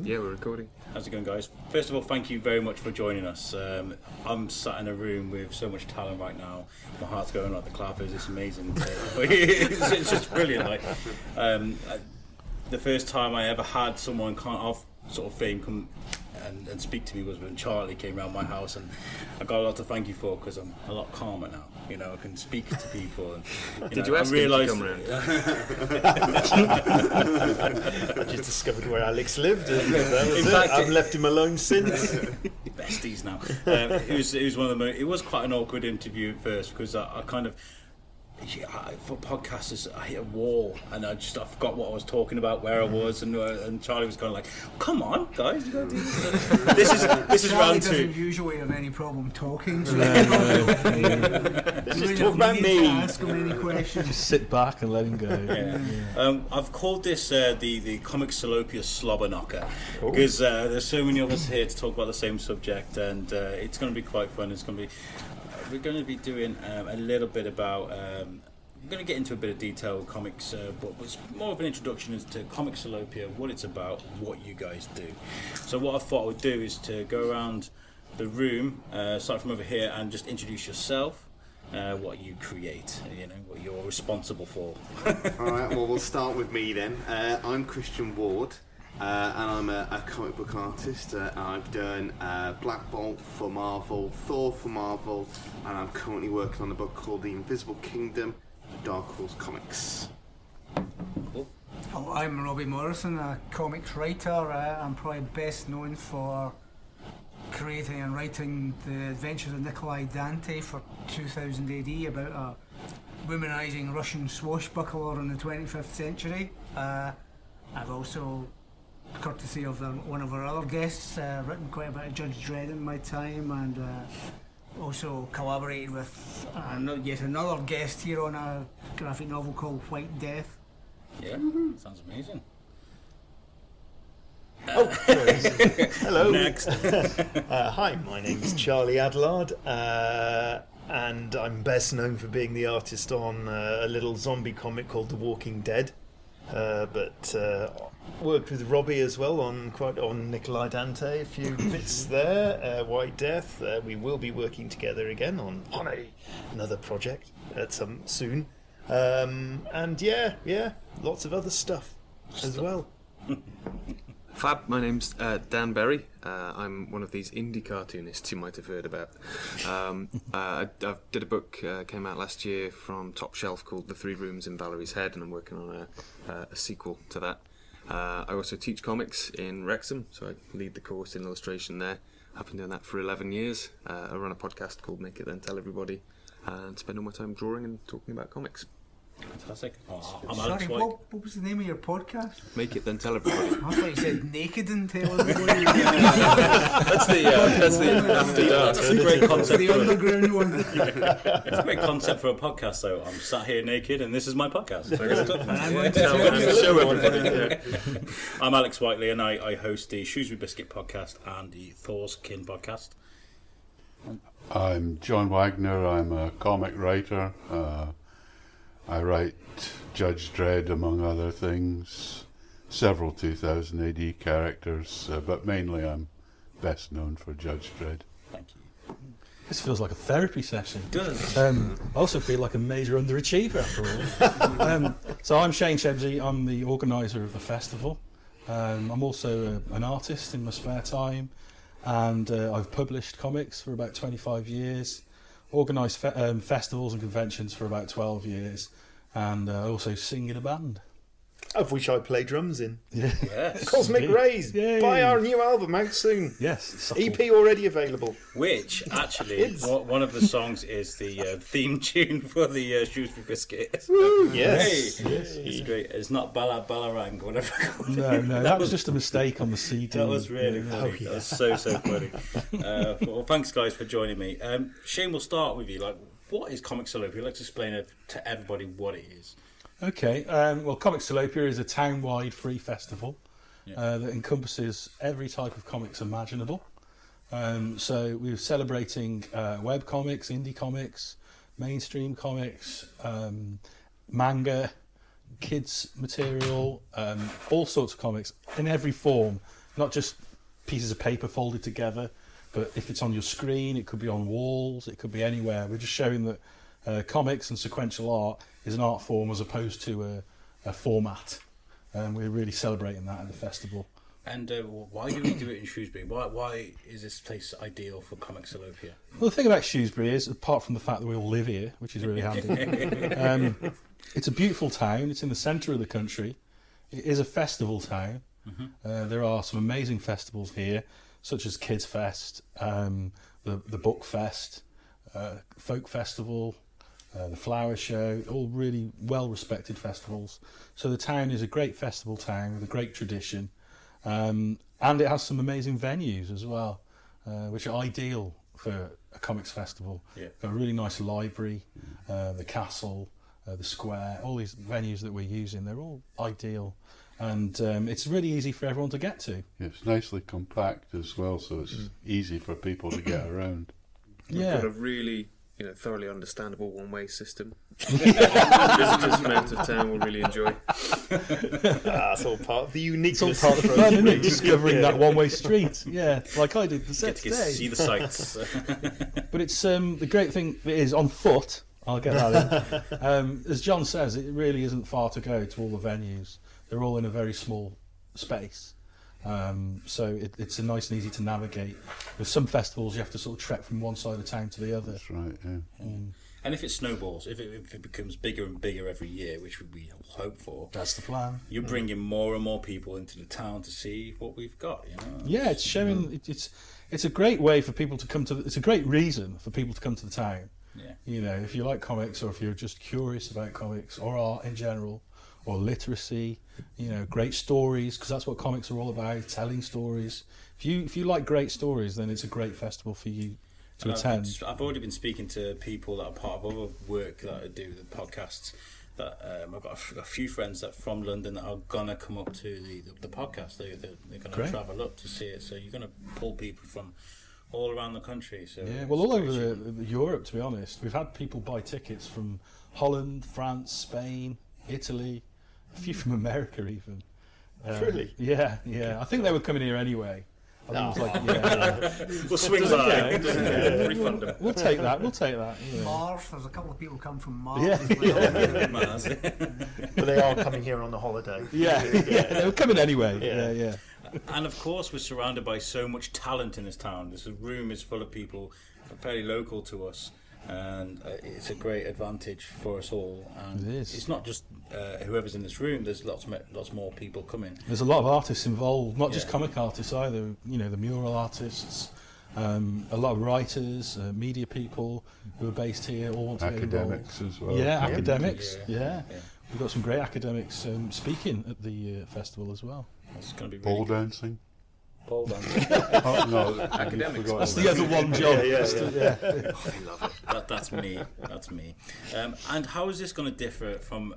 Yeah, we're recording. How's it going, guys? First of all, thank you very much for joining us. I'm sat in a room with so much talent right now. My heart's going like the clappers. It's amazing. It's just brilliant. Like the first time I ever had someone kind of sort of fame come and speak to me was when Charlie came around my house, and I got a lot to thank you for because I'm a lot calmer now. You know, I can speak to people. And, Did you ask him to come round? I just discovered where Alex lived. And that was I haven't left him alone since. Besties now. It was one of the. It was quite an awkward interview at first because I kind of. For podcasters, I hit a wall and I forgot what I was talking about, where I was, and Charlie was kind of like, "Come on, guys, you gotta do this." This is round two. Charlie doesn't usually have any problem talking. So Let's just talk about me. Ask him any questions. Just sit back and let him go. Yeah. I've called this the comic Salopia SlobberKnocker because there's so many of us here to talk about the same subject, and it's going to be quite fun. We're going to be doing a little bit about. We're going to get into a bit of detail with comics, but it's more of an introduction as to Comic Salopia, what it's about, what you guys do. So what I thought I would do is to go around the room, start from over here, and just introduce yourself, what you create, what you're responsible for. All right. Well, we'll start with me then. I'm Christian Ward. And I'm a comic book artist. I've done Black Bolt for Marvel, Thor for Marvel, and I'm currently working on a book called The Invisible Kingdom, Dark Horse Comics. Cool. Oh, I'm Robbie Morrison, a comics writer. I'm probably best known for creating and writing the Adventures of Nikolai Dante for 2000 AD about a womanizing Russian swashbuckler in the 25th century. I've also, courtesy of one of our other guests, written quite a bit of Judge Dredd in my time, and also collaborated with yet another guest here on a graphic novel called White Death. Yeah, sounds amazing. Hello. Next. Hi, my name's Charlie ADLARD, and I'm best known for being the artist on a little zombie comic called The Walking Dead. But worked with Robbie as well on Nikolai Dante, a few bits there. White Death. We will be working together again on another project soon. And yeah, lots of other stuff as well. Fab, my name's Dan Berry. I'm one of these indie cartoonists you might have heard about. I did a book, came out last year from Top Shelf called The Three Rooms in Valerie's Head, and I'm working on a sequel to that. I also teach comics in Wrexham, so I lead the course in illustration there. I've been doing that for 11 years. I run a podcast called Make It Then Tell Everybody, and spend all my time drawing and talking about comics. Fantastic. I'm Sorry, Alex White. what was the name of your podcast? Make It Then Tell Everybody. I thought you said Naked and Tell Everybody. That's the after dark. That's a great concept. The underground one. It's a great concept for a podcast, though. I'm sat here naked, and this is my podcast. I'm going to Show everybody. Yeah. I'm Alex Whiteley, and I host the Shrewsbury Biscuit podcast and the Thor's Kin podcast. I'm John Wagner. I'm a comic writer. I write Judge Dredd, among other things, several 2000 AD characters, but mainly I'm best known for Judge Dredd. Thank you. This feels like a therapy session. It does. I also feel like a major underachiever after all. So I'm Shane CHEBSEY. I'm the organiser of the festival. I'm also an artist in my spare time, and I've published comics for about 25 years, organised festivals and conventions for about 12 years, and also sing in a band. Of which I play drums in. Yes. Cosmic Rays. Yay. Buy our new album out soon. Yes. Subtle. EP already available. Which, actually, one of the songs is the theme tune for the Shrewsbury Biscuit. Woo, yes. Hey, it's great. It's not Balarang, whatever. No, that was just a mistake on the CD. That was really funny. That was so funny. Well, thanks, guys, for joining me. Shane, we'll start with you. What is Comic Salopia? Let's explain it to everybody what it is. Okay, well, Comic Salopia is a town-wide free festival that encompasses every type of comics imaginable. So we're celebrating web comics, indie comics, mainstream comics, manga, kids material, all sorts of comics in every form. not just pieces of paper folded together, but if it's on your screen, it could be on walls, it could be anywhere. We're just showing that comics and sequential art is an art form as opposed to a format. And we're really celebrating that at the festival. And why do we do it in Shrewsbury? Why is this place ideal for Comic Salopia? Well, the thing about Shrewsbury is, apart from the fact that we all live here, which is really handy, it's a beautiful town. It's in the centre of the country. It is a festival town. There are some amazing festivals here, such as Kids Fest, the Book Fest, Folk Festival, the Flower Show, all really well-respected festivals. So the town is a great festival town with a great tradition. And it has some amazing venues as well, which are ideal for a comics festival. Got a really nice library, the castle, the square, all these venues that we're using, they're all ideal. And it's really easy for everyone to get to. It's nicely compact as well, so it's easy for people to get around. We've got a really thoroughly understandable one-way system. Visitors from out of town will really enjoy. That's all part of the uniqueness. It's all part of the fun, isn't it? Discovering that one-way street. Yeah, like I did the set Get to today. see the sights. But it's the great thing is on foot. I'll get that in. As John says, it really isn't far to go to all the venues. They're all in a very small space. So it's a nice and easy to navigate. With some festivals, you have to sort of trek from one side of town to the other. That's right, yeah. And if it snowballs, if it becomes bigger and bigger every year, which we hope for, That's the plan. you're bringing more and more people into the town to see what we've got. Yeah, it's showing. It's a great way for people to come to. It's a great reason for people to come to the town. Yeah. If you like comics, or if you're just curious about comics or art in general, or literacy, great stories, because that's what comics are all about, telling stories. If you like great stories, then it's a great festival for you to attend. I've already been speaking to people that are part of other work that I do, the podcasts. That I've got a few friends that from London that are gonna come up to the podcast. They're gonna travel up to see it. So you're gonna pull people from all around the country. So yeah, well, all over Europe, to be honest. We've had people buy tickets from Holland, France, Spain, Italy, a few from America even. Really? Yeah. I think they were coming here anyway. I think it was like, we'll swing by. Refund them. We'll take that. Yeah. Mars, there's a couple of people come from Mars Yeah. as well. Mars. But they are coming here on a holiday. Yeah, they were coming anyway. Yeah. And of course, we're surrounded by so much talent in this town. This room is full of people very local to us, and it's a great advantage for us all. And It is. It's not just whoever's in this room. There's lots more people coming. There's a lot of artists involved, not just Yeah. comic artists either. The mural artists, a lot of writers, media people who are based here, all want to get involved. Academics as well. Yeah, academics. Yeah. Yeah. We've got some great academics speaking at the festival as well. It's going to be Pole really good. dancing. Pole dancing. Oh, no, Academics. you That's forgot the other one job. That's me. That's me. And how is this going to differ from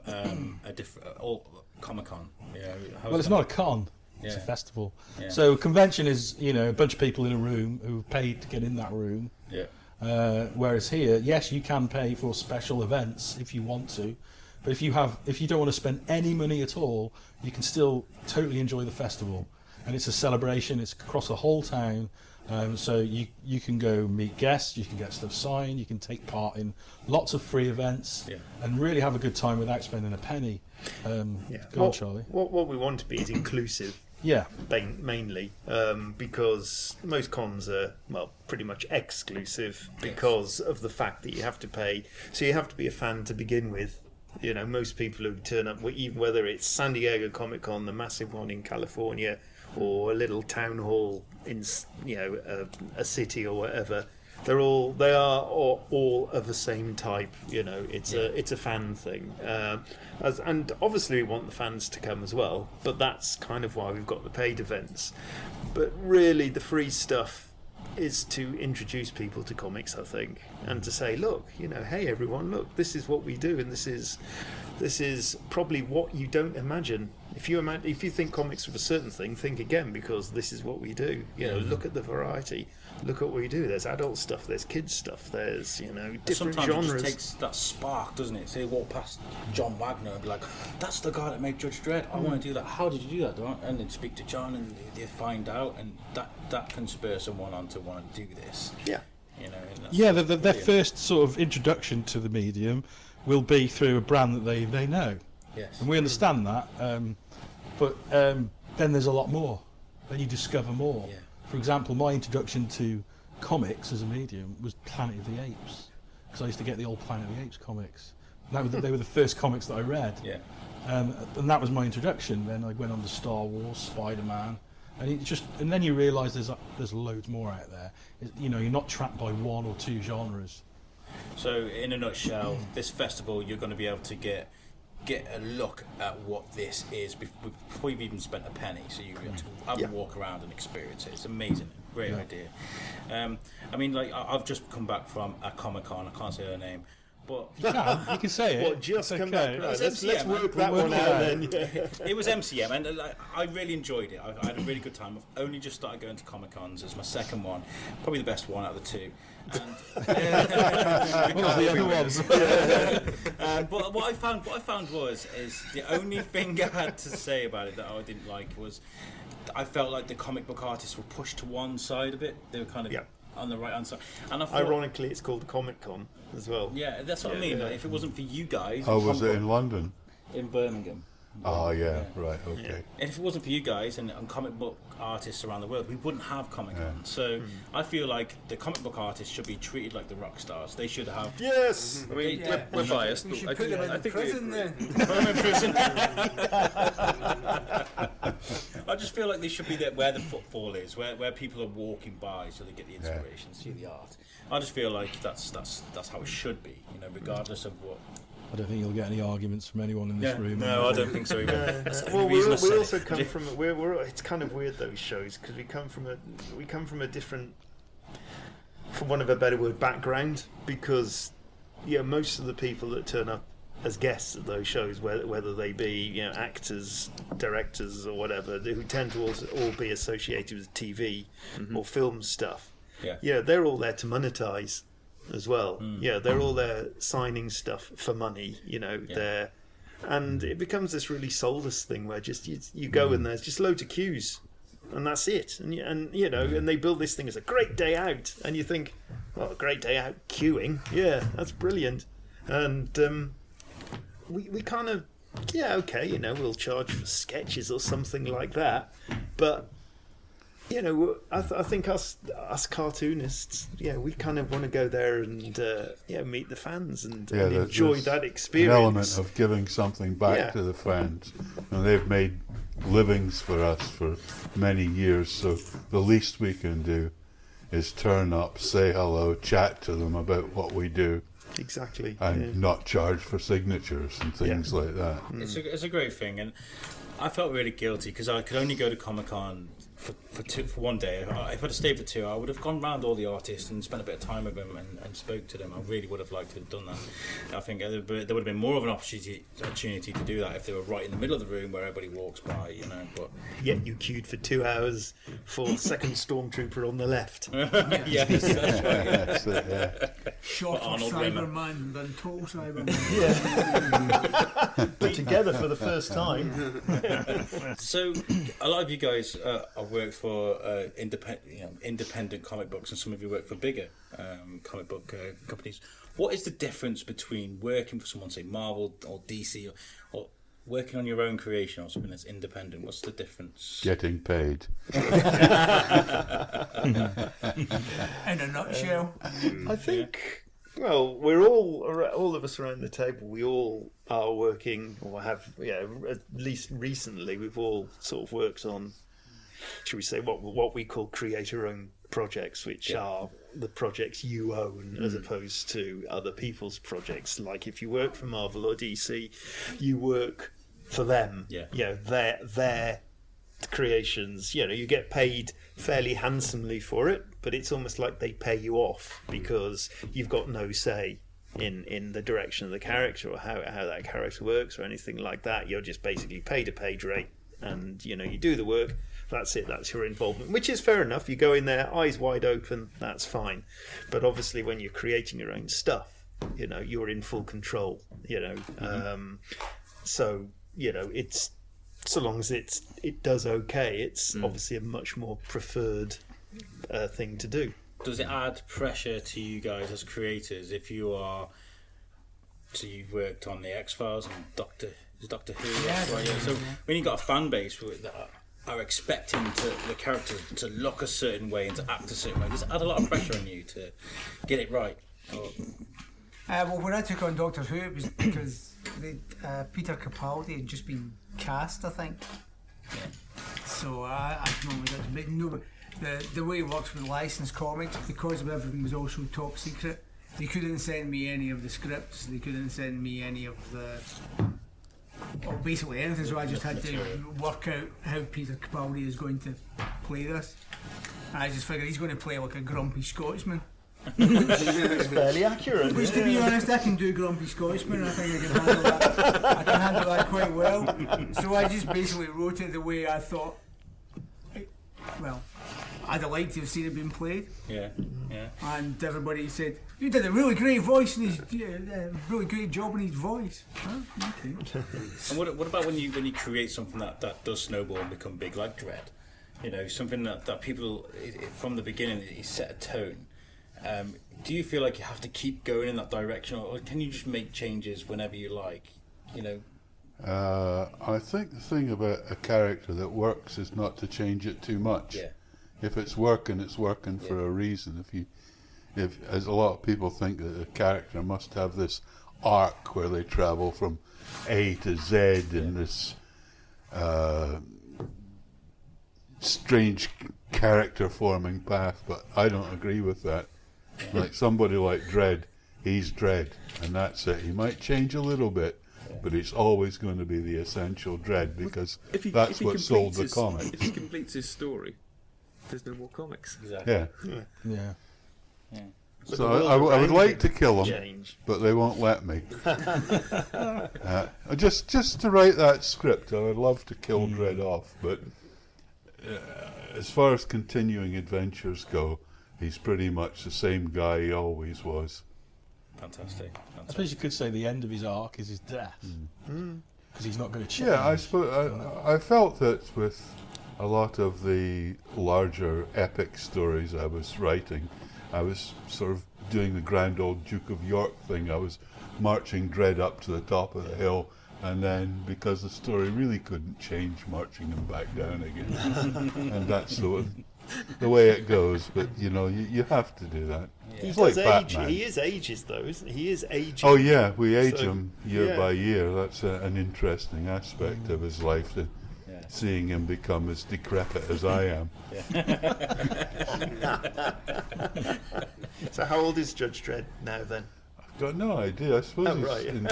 a different Comic-Con? Well, it's not a con. It's a Yeah. festival. Yeah. So a convention is, a bunch of people in a room who've paid to get in that room. Yeah. Whereas here, yes, you can pay for special events if you want to, but if you don't want to spend any money at all, you can still totally enjoy the festival. And it's a celebration. It's across the whole town. So you can go meet guests, you can get stuff signed, you can take part in lots of free events, and really have a good time without spending a penny. Go on, Charlie. What we want to be is inclusive. Yeah. Mainly, because most cons are, pretty much exclusive because of the fact that you have to pay. So you have to be a fan to begin with. Most people who turn up, even whether it's San Diego Comic Con, the massive one in California, or a little town hall in a city or whatever, they are all of the same type. It's a fan thing, and obviously we want the fans to come as well. But that's kind of why we've got the paid events. But really, the free stuff is to introduce people to comics, I think, and to say, look, hey everyone, look, this is what we do, and this is this is probably what you don't imagine. If you think comics are a certain thing, think again, because this is what we do. Look at the variety. Look at what we do. There's adult stuff. There's kids stuff. There's different Sometimes genres. it just takes that spark, doesn't it? Say, walk past John Wagner and be like, "That's the guy that made Judge Dredd. I want to do that. How did you do that?" And then speak to John, and they find out, and that can spur someone on to want to do this. Yeah. Their first sort of introduction to the medium will be through a brand that they know. Yes. And we understand that. But then there's a lot more. Then you discover more. Yeah. For example, my introduction to comics as a medium was Planet of the Apes, because I used to get the old Planet of the Apes comics. They were the first comics that I read. Yeah. And that was my introduction. Then I went on to Star Wars, Spider-Man, and then you realise there's loads more out there. You're not trapped by one or two genres. So, in a nutshell, this festival, you're going to be able to get a look at what this is before you've even spent a penny. So you have to have a walk around and experience it. It's amazing. Great idea. I've just come back from a Comic-Con. I can't say her name. But you can say it. Well, just come back. Right, let's work that We'll one work out it then. it was MCM, and I really enjoyed it. I had a really good time. I've only just started going to Comic-Cons. It's my second one, probably the best one out of the two. But what I found was the only thing I had to say about it that I didn't like was I felt like the comic book artists were pushed to one side of it. They were kind of on the right hand side. And I thought, ironically, it's called Comic-Con as well. Yeah, that's what I mean. Like, if it wasn't for you guys, was it in London? in Birmingham. Oh, yeah, right, okay. And if it wasn't for you guys and comic book artists around the world, we wouldn't have Comic-Con. So I feel like the comic book artists should be treated like the rock stars. They should have... Yes! I mean, we're biased, We but should I put them in think prison then. Put them in prison. I just feel like they should be there where the footfall is, where people are walking by, so they get the inspiration, see the art. I just feel like that's how it should be, regardless of what. I don't think you'll get any arguments from anyone in this room. No, I don't think so either. Well, we also come from. It's kind of weird, those shows, because we come from a different, for want of a better word, background. Because most of the people that turn up as guests at those shows, whether they be actors, directors, or whatever, who tend to also all be associated with TV or film stuff. They're all there to monetize as well. They're all there signing stuff for money. They're, and it becomes this really soulless thing where just you go and there's just loads of queues, and that's it. And and they build this thing as a great day out, and you think, well, a great day out queuing, that's brilliant. And we kind of we'll charge for sketches or something like that, but I think us cartoonists, we kind of want to go there and meet the fans and enjoy that experience. An element of giving something back to the fans, and they've made livings for us for many years. So the least we can do is turn up, say hello, chat to them about what we do. Exactly. And not charge for signatures and things like that. It's a great thing, and I felt really guilty because I could only go to Comic-Con for one day. If I'd have stayed for 2, I would have gone round all the artists and spent a bit of time with them and spoke to them. I really would have liked to have done that. I think there would have been more of an opportunity to do that if they were right in the middle of the room where everybody walks by, But yet you queued for 2 hours for second stormtrooper on the left. Yes, that's right. That's it, Shorter Arnold Cyberman than Total Cyberman. But together for the first time. So a lot of you guys have worked for independent comic books, and some of you work for bigger comic book companies. What is the difference between working for someone, say Marvel or DC, or working on your own creation or something that's independent? What's the difference? Getting paid. In a nutshell. I think, well, we're all of us around the table, we all are working, or have, at least recently, we've all sort of worked on, should we say, what we call creator-owned projects, which are the projects you own as opposed to other people's projects. Like if you work for Marvel or DC, you work for them. Their creations. You get paid fairly handsomely for it, but it's almost like they pay you off because you've got no say in the direction of the character or how that character works or anything like that. You're just basically paid a page rate, and you do the work. That's it. That's your involvement, which is fair enough. You go in there, eyes wide open. That's fine. But obviously, when you're creating your own stuff, you're in full control. So it's so long as it does okay. It's obviously a much more preferred thing to do. Does it add pressure to you guys as creators if you are? So you've worked on the X-Files and Doctor Who. Yeah, right? So when you've got a fan base that are expecting the character to look a certain way and to act a certain way, does it add a lot of pressure on you to get it right? Well, when I took on Doctor Who, it was because Peter Capaldi had just been cast, I think. Yeah. So I normally got to make the way it works with licensed comics, because everything was also top secret. They couldn't send me any of the scripts. They couldn't send me any of basically anything. So I just had to work out how Peter Capaldi is going to play this. And I just figured he's going to play like a grumpy Scotsman. It's fairly accurate. Which, to be honest, I can do grumpy Scotsman. I think I can handle that. I can handle that quite well. So I just basically wrote it the way I thought. Well, I'd have liked to have seen it being played. Yeah. And everybody said, "You did a really great voice, and really great job in his voice." Oh, okay. And what about when you create something that does snowball and become big, like Dread? Something that people from the beginning it set a tone. Do you feel like you have to keep going in that direction, or can you just make changes whenever you like? I think the thing about a character that works is not to change it too much. Yeah. If it's working for a reason. If as a lot of people think that a character must have this arc where they travel from A to Z in this strange character forming path, but I don't agree with that. Like somebody like Dredd, he's Dredd, and that's it. He might change a little bit, but it's always going to be the essential Dredd, because that's what sold the comic. If he completes his story, there's no more comics. Exactly. Yeah. Yeah. So I would like to kill him, but they won't let me. Just to write that script, I would love to kill Dredd off, but as far as continuing adventures go, he's pretty much the same guy he always was. Fantastic. I suppose you could say the end of his arc is his death, because he's not going to change. Yeah, I suppose I felt that with a lot of the larger epic stories I was writing, I was sort of doing the grand old Duke of York thing. I was marching Dredd up to the top of the hill, and then, because the story really couldn't change, marching him back down again. And that's the way it goes, but you have to do that. Yeah. He's like Batman. He is ages, though, isn't he? He is aging. Oh yeah, we age him year by year. That's an interesting aspect of his life, seeing him become as decrepit as I am. So how old is Judge Dredd now then? I've got no idea. I suppose right. in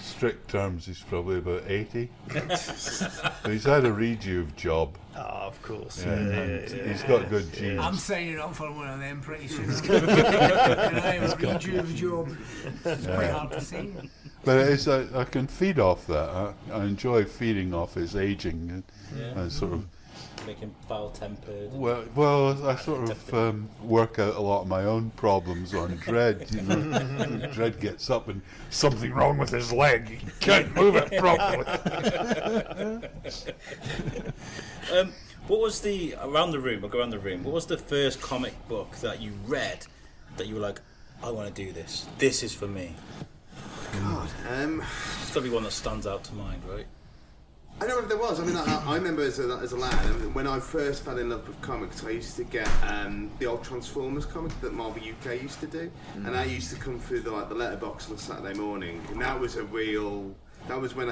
strict terms he's probably about 80. But he's had a rejuve job. Ah, of course. He's got good genes. I'm signing up for one of them pretty soon. And I have a rejuve job. It's quite hard to say. But I can feed off that. I enjoy feeding off his aging and sort of make him foul-tempered. Well, I sort of work out a lot of my own problems on Dredd. Dredd gets up and something wrong with his leg. He can't move it properly. What was around the room? I'll go around the room. What was the first comic book that you read that you were like, I want to do this. This is for me. God, It's got to be one that stands out to mind, right? I don't know if there was. I mean, I remember as a lad, when I first fell in love with comics, I used to get the old Transformers comic that Marvel UK used to do, and that used to come through the letterbox on a Saturday morning, and that was when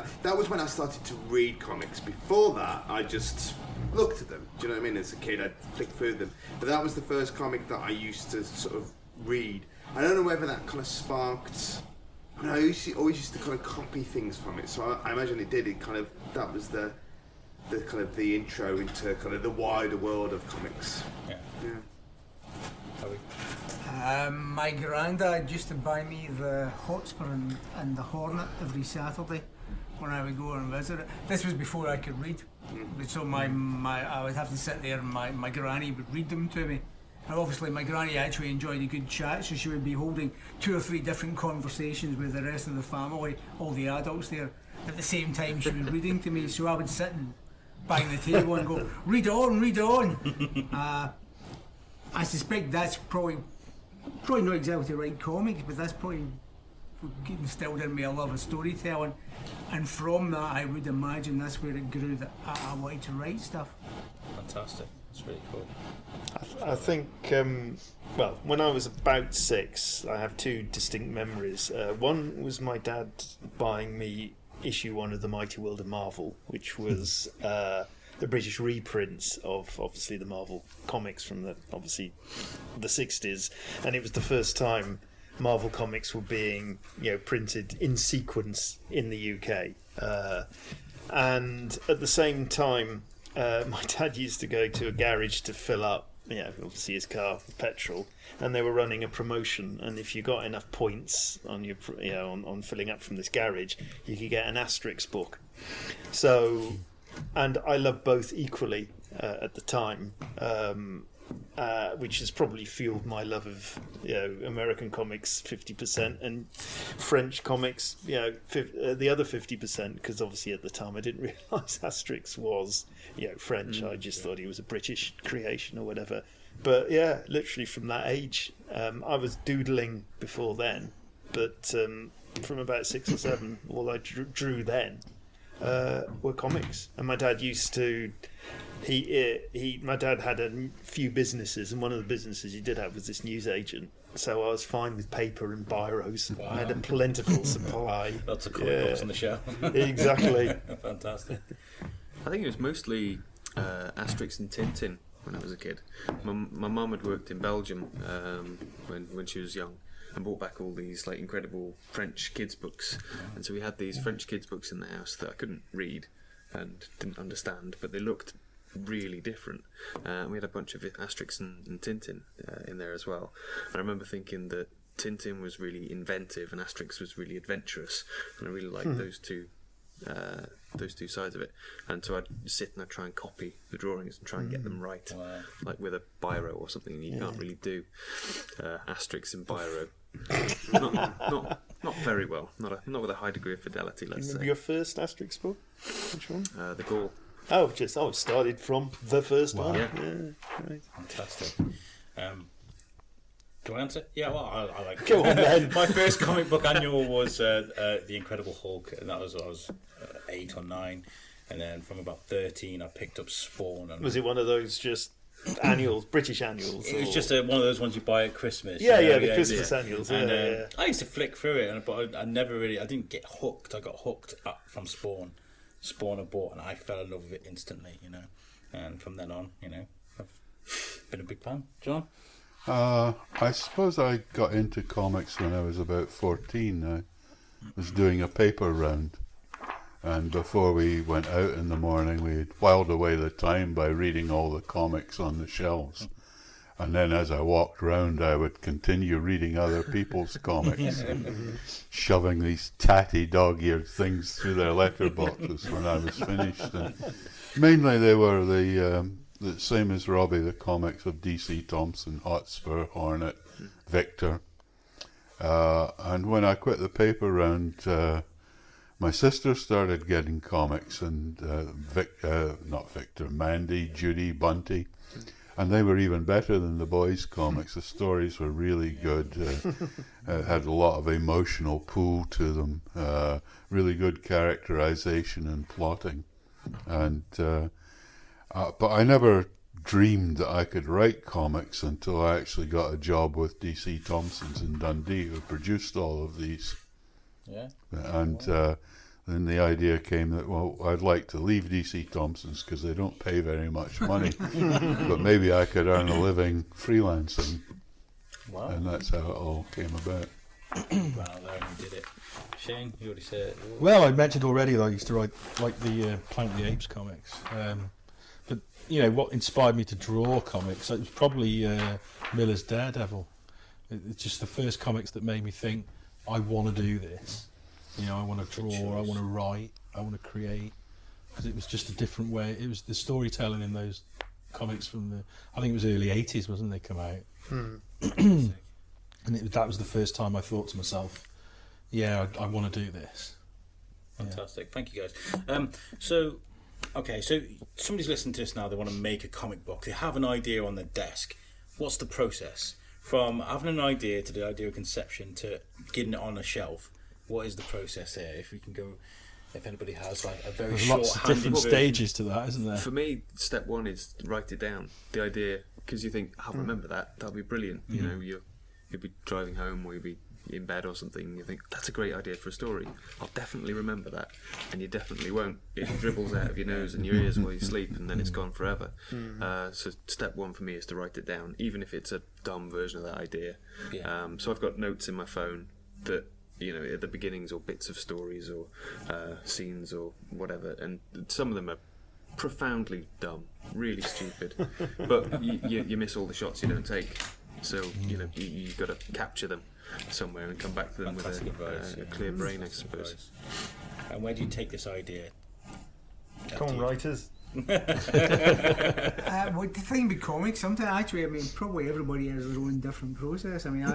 I started to read comics. Before that, I just looked at them. Do you know what I mean? As a kid, I'd flick through them, but that was the first comic that I used to sort of read. I don't know whether that kind of sparked. I mean, I always used to kind of copy things from it, so I imagine it did. That was the kind of the intro into kind of the wider world of comics. Yeah. My My granddad used to buy me the Hotspur and the Hornet every Saturday when I would go and visit it. This was before I could read, so I would have to sit there and my granny would read them to me. And obviously my granny actually enjoyed a good chat, so she would be holding 2 or 3 different conversations with the rest of the family, all the adults there, at the same time she was reading to me. So I would sit and bang the table and go, read on, read on. I suspect that's probably not exactly to write comics, but that's probably instilled in me a love of storytelling. And from that, I would imagine that's where it grew, that I wanted to write stuff. Fantastic. That's really cool. I think, well, when I was about 6, I have 2 distinct memories. One was my dad buying me issue 1 of The Mighty World of Marvel, which was the British reprints of obviously the Marvel comics from the 60s, and it was the first time Marvel comics were being printed in sequence in the UK, and at the same time my dad used to go to a garage to fill up obviously his car with petrol, and they were running a promotion, and if you got enough points on your on filling up from this garage, you could get an Asterix book. So, and I loved both equally at the time, which has probably fueled my love of American comics 50% and French comics the other 50%, because obviously at the time I didn't realise Asterix was French. I just thought he was a British creation or whatever. But yeah, literally from that age, I was doodling before then, but from about 6 or 7, all I drew then were comics. And my dad used to my dad had a few businesses, and one of the businesses he did have was this newsagent, so I was fine with paper and biros. Wow. I had a plentiful supply. Lots of comic books on the shelf. Exactly. Fantastic. I think it was mostly Asterix and Tintin when I was a kid. My mum had worked in Belgium when she was young, and brought back all these like incredible French kids books, and so we had these French kids books in the house that I couldn't read and didn't understand, but they looked really different. We had a bunch of Asterix and Tintin in there as well. I remember thinking that Tintin was really inventive and Asterix was really adventurous, and I really liked those two sides of it. And so I'd sit and I'd try and copy the drawings and try and get them right, like with a biro or something. You can't really do Asterix in biro. Not very well. Not with a high degree of fidelity. Let's Remember say. your first Asterix book? Which one? The Gaul. It started from the first one. Yeah. Right. Fantastic. Do I answer? Yeah, well, I like. Go on then. My first comic book annual was The Incredible Hulk, and that was I was 8 or 9, and then from about 13 I picked up Spawn. And Was it one of those just annuals, British annuals? it was just one of those ones you buy at Christmas. the you know, Christmas annuals. And I used to flick through it, but I never really. I didn't get hooked. I got hooked up from Spawn. Spawn I bought, and I fell in love with it instantly. And from then on, I've been a big fan. John. I suppose I got into comics when I was about 14. I was doing a paper round, and before we went out in the morning, we whiled away the time by reading all the comics on the shelves. And then as I walked round, I would continue reading other people's comics, shoving these tatty dog-eared things through their letterboxes when I was finished. And mainly they were the same as Robbie, the comics of D.C. Thompson, Hotspur, Hornet, Victor. And when I quit the paper round, my sister started getting comics, and not Victor, Mandy, Judy, Bunty. And they were even better than the boys' comics. The stories were really good. Had a lot of emotional pull to them. Really good characterization and plotting. And but I never dreamed that I could write comics until I actually got a job with D.C. Thompson's in Dundee, who produced all of these. Yeah. And then the idea came that, well, I'd like to leave D.C. Thompson's because they don't pay very much money, but maybe I could earn a living freelancing. Wow. And that's how it all came about. Wow, there you did it. Shane, you already said it. Well, I mentioned already that I used to write like the Planet of the Apes comics. But what inspired me to draw comics? It was probably Miller's Daredevil. It's just the first comics that made me think, I want to do this. You know, I want to draw, I want to write, I want to create, because it was just a different way. It was the storytelling in those comics from I think it was early 80s, wasn't they, come out? And that was the first time I thought to myself, yeah, I want to do this. Fantastic. Thank you, guys. So somebody's listening to this now, they want to make a comic book. They have an idea on their desk. What's the process? From having an idea to the idea of conception to getting it on a shelf, what is the process there? If we can go, if anybody has like a very There's short lots of different stages to that, isn't there? For me, step one is write it down. The idea, because you think, I'll remember that. That'll be brilliant. You know, you'll be driving home or you'll be in bed or something. And you think that's a great idea for a story. I'll definitely remember that, and you definitely won't. It dribbles out of your nose and your ears while you sleep, and then it's gone forever. So step one for me is to write it down, even if it's a dumb version of that idea. So I've got notes in my phone that, you know, at the beginnings or bits of stories or scenes or whatever, and some of them are profoundly dumb, really stupid, but you miss all the shots you don't take, so you know you've got to capture them somewhere and come back to them with a clear brain, I suppose. And where do you take this idea? Come on, writers. Well, the thing with comics, sometimes actually, I mean, probably everybody has their own different process. I mean,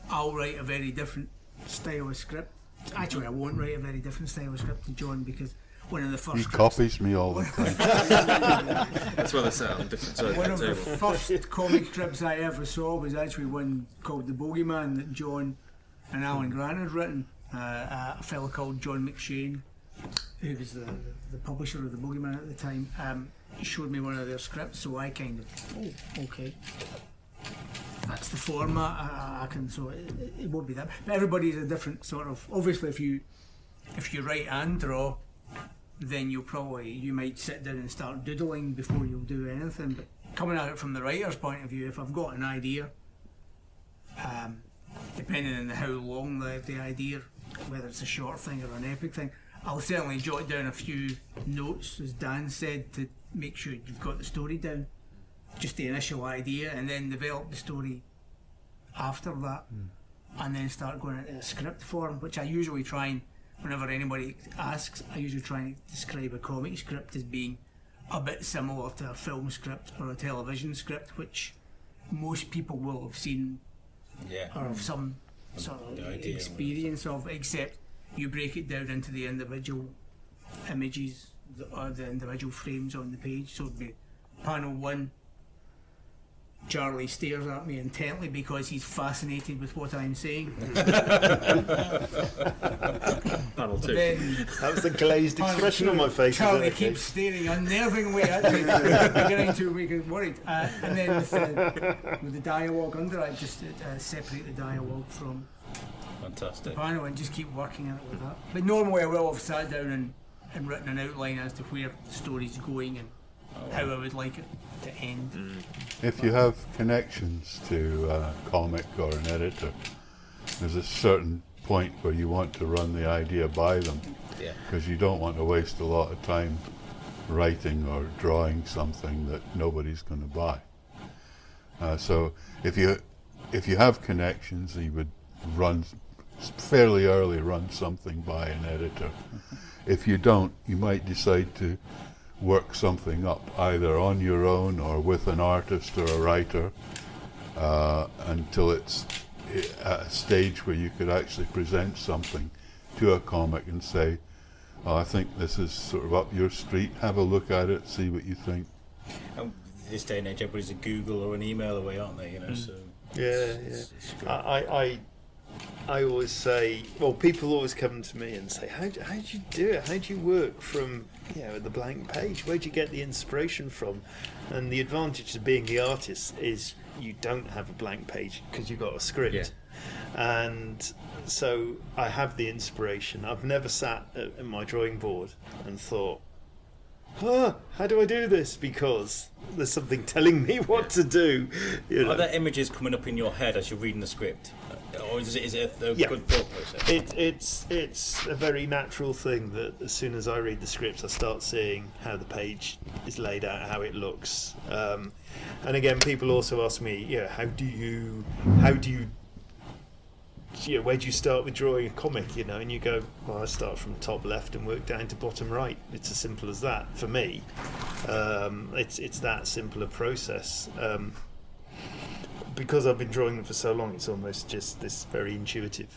I'll write a very different style of script. Actually, I won't write a very different style of script to John, because one of the first He copies me all the time. That's why they sat on different sides one of of the the table. first comic strips I ever saw was actually one called The Bogeyman that John and Alan Grant had written. A fellow called John McShane, who was the publisher of The Bogeyman at the time, he showed me one of their scripts, so I kind of, okay, that's the format. I can, so it won't be that. But everybody's a different sort of. Obviously, if you write and draw, then you might sit down and start doodling before you'll do anything. But coming at it from the writer's point of view, if I've got an idea, depending on how long the idea, whether it's a short thing or an epic thing, I'll certainly jot down a few notes, as Dan said, to make sure you've got the story down, just the initial idea, and then develop the story after that, and then start going into a script form, which I usually try and, whenever anybody asks, I usually try and describe a comic script as being a bit similar to a film script or a television script, which most people will have seen or have some sort of experience of, except you break it down into the individual images or the individual frames on the page. So it'd be panel 1, Charlie stares at me intently because he's fascinated with what I'm saying. Panel 2. Then That was the glazed expression on my face. Charlie isn't it? keeps staring unnervingly at me, beginning to make us worried. And then with the dialogue under, I just separate the dialogue from Fantastic. the panel and just keep working at it with that. But normally I will have sat down and written an outline as to where the story's going and how I would like it to end. If you have connections to a comic or an editor, there's a certain point where you want to run the idea by them, because you don't want to waste a lot of time writing or drawing something that nobody's going to buy. So if you have connections, you would run fairly early, run something by an editor. If you don't, you might decide to work something up either on your own or with an artist or a writer until it's at a stage where you could actually present something to a comic and say, oh, I think this is sort of up your street, have a look at it, see what you think. And this day and age, everybody's a Google or an email away, aren't they? You know, so Yeah. I always say, well, people always come to me and say, how do you do it? How do you work from, the blank page? Where do you get the inspiration from? And the advantage of being the artist is you don't have a blank page because you've got a script. And so I have the inspiration. I've never sat at my drawing board and thought, how do I do this? Because there's something telling me what to do. Are there images coming up in your head as you're reading the script? Or is it a good thought process? It's a very natural thing that as soon as I read the script, I start seeing how the page is laid out, how it looks. And again, people also ask me, how do you where do you start with drawing a comic? And you go, well, I start from top left and work down to bottom right. It's as simple as that for me. It's that simple a process. Because I've been drawing them for so long, it's almost just this very intuitive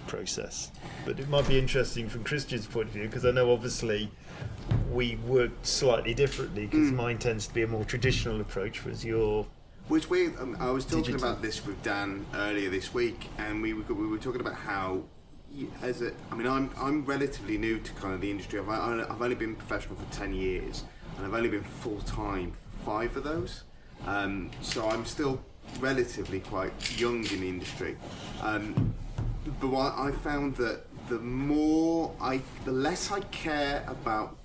process. But it might be interesting from Christian's point of view, because I know obviously we work slightly differently, because mine tends to be a more traditional approach, whereas your... Which way? I was talking Digital. about this with Dan earlier this week, and we were talking about how, I'm relatively new to kind of the industry. I've only been professional for 10 years, and I've only been full time for 5 of those. So I'm still relatively quite young in the industry. But what I found that the less I care about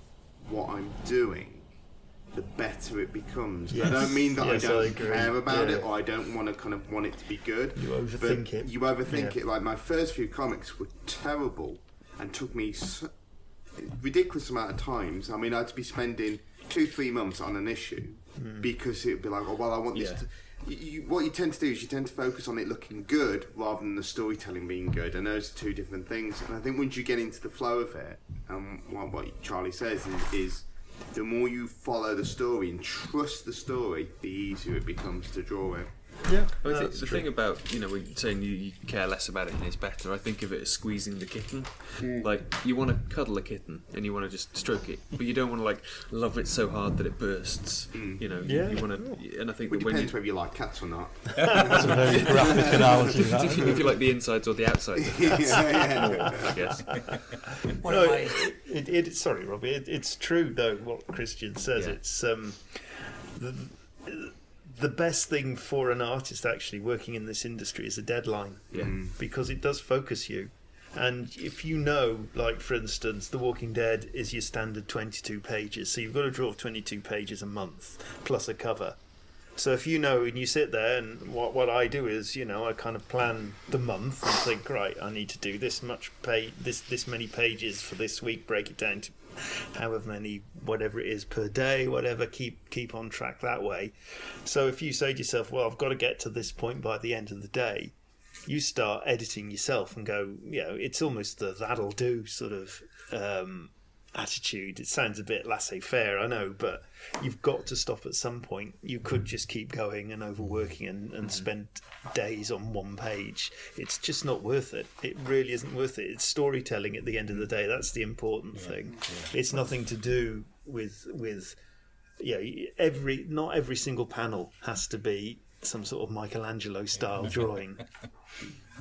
what I'm doing, the better it becomes. Yes. I don't mean that Yes, I don't I agree. care about Yeah. it, or I don't want it to be good. You overthink it. You overthink Yeah. it. Like my first few comics were terrible and took me ridiculous amount of times. I mean, I'd be spending 2-3 months on an issue because it'd be like, oh well, I want this. What you tend to do is you tend to focus on it looking good rather than the storytelling being good, and those are 2 different things. And I think once you get into the flow of it, what Charlie says is the more you follow the story and trust the story, the easier it becomes to draw it. Yeah, I think the thing about, when you're saying you care less about it and it's better, I think of it as squeezing the kitten. Like, you want to cuddle a kitten and you want to just stroke it, but you don't want to, like, love it so hard that it bursts. You want to, and I think It that when depends whether you like cats or not. That's a very graphic analogy. That, if you like the insides or the outsides of cats, I guess. Sorry, Robbie. It's true though what Christian says. Yeah. It's the best thing for an artist actually working in this industry is a deadline. Because it does focus you. And if like for instance, The Walking Dead is your standard 22 pages, so you've got to draw 22 pages a month plus a cover. So if and you sit there, and what I do is, I kind of plan the month and think, right, I need to do this many pages for this week, break it down to however many, whatever it is per day, whatever, keep on track that way. So if you say to yourself, well, I've got to get to this point by the end of the day, you start editing yourself and go, it's almost the that'll do sort of attitude. It sounds a bit laissez-faire, I know, but you've got to stop at some point. You could just keep going and overworking and spend days on one page. It's just not worth it. It really isn't worth it. It's storytelling at the end of the day. That's the important thing. It's nothing to do with not every single panel has to be some sort of Michelangelo style drawing.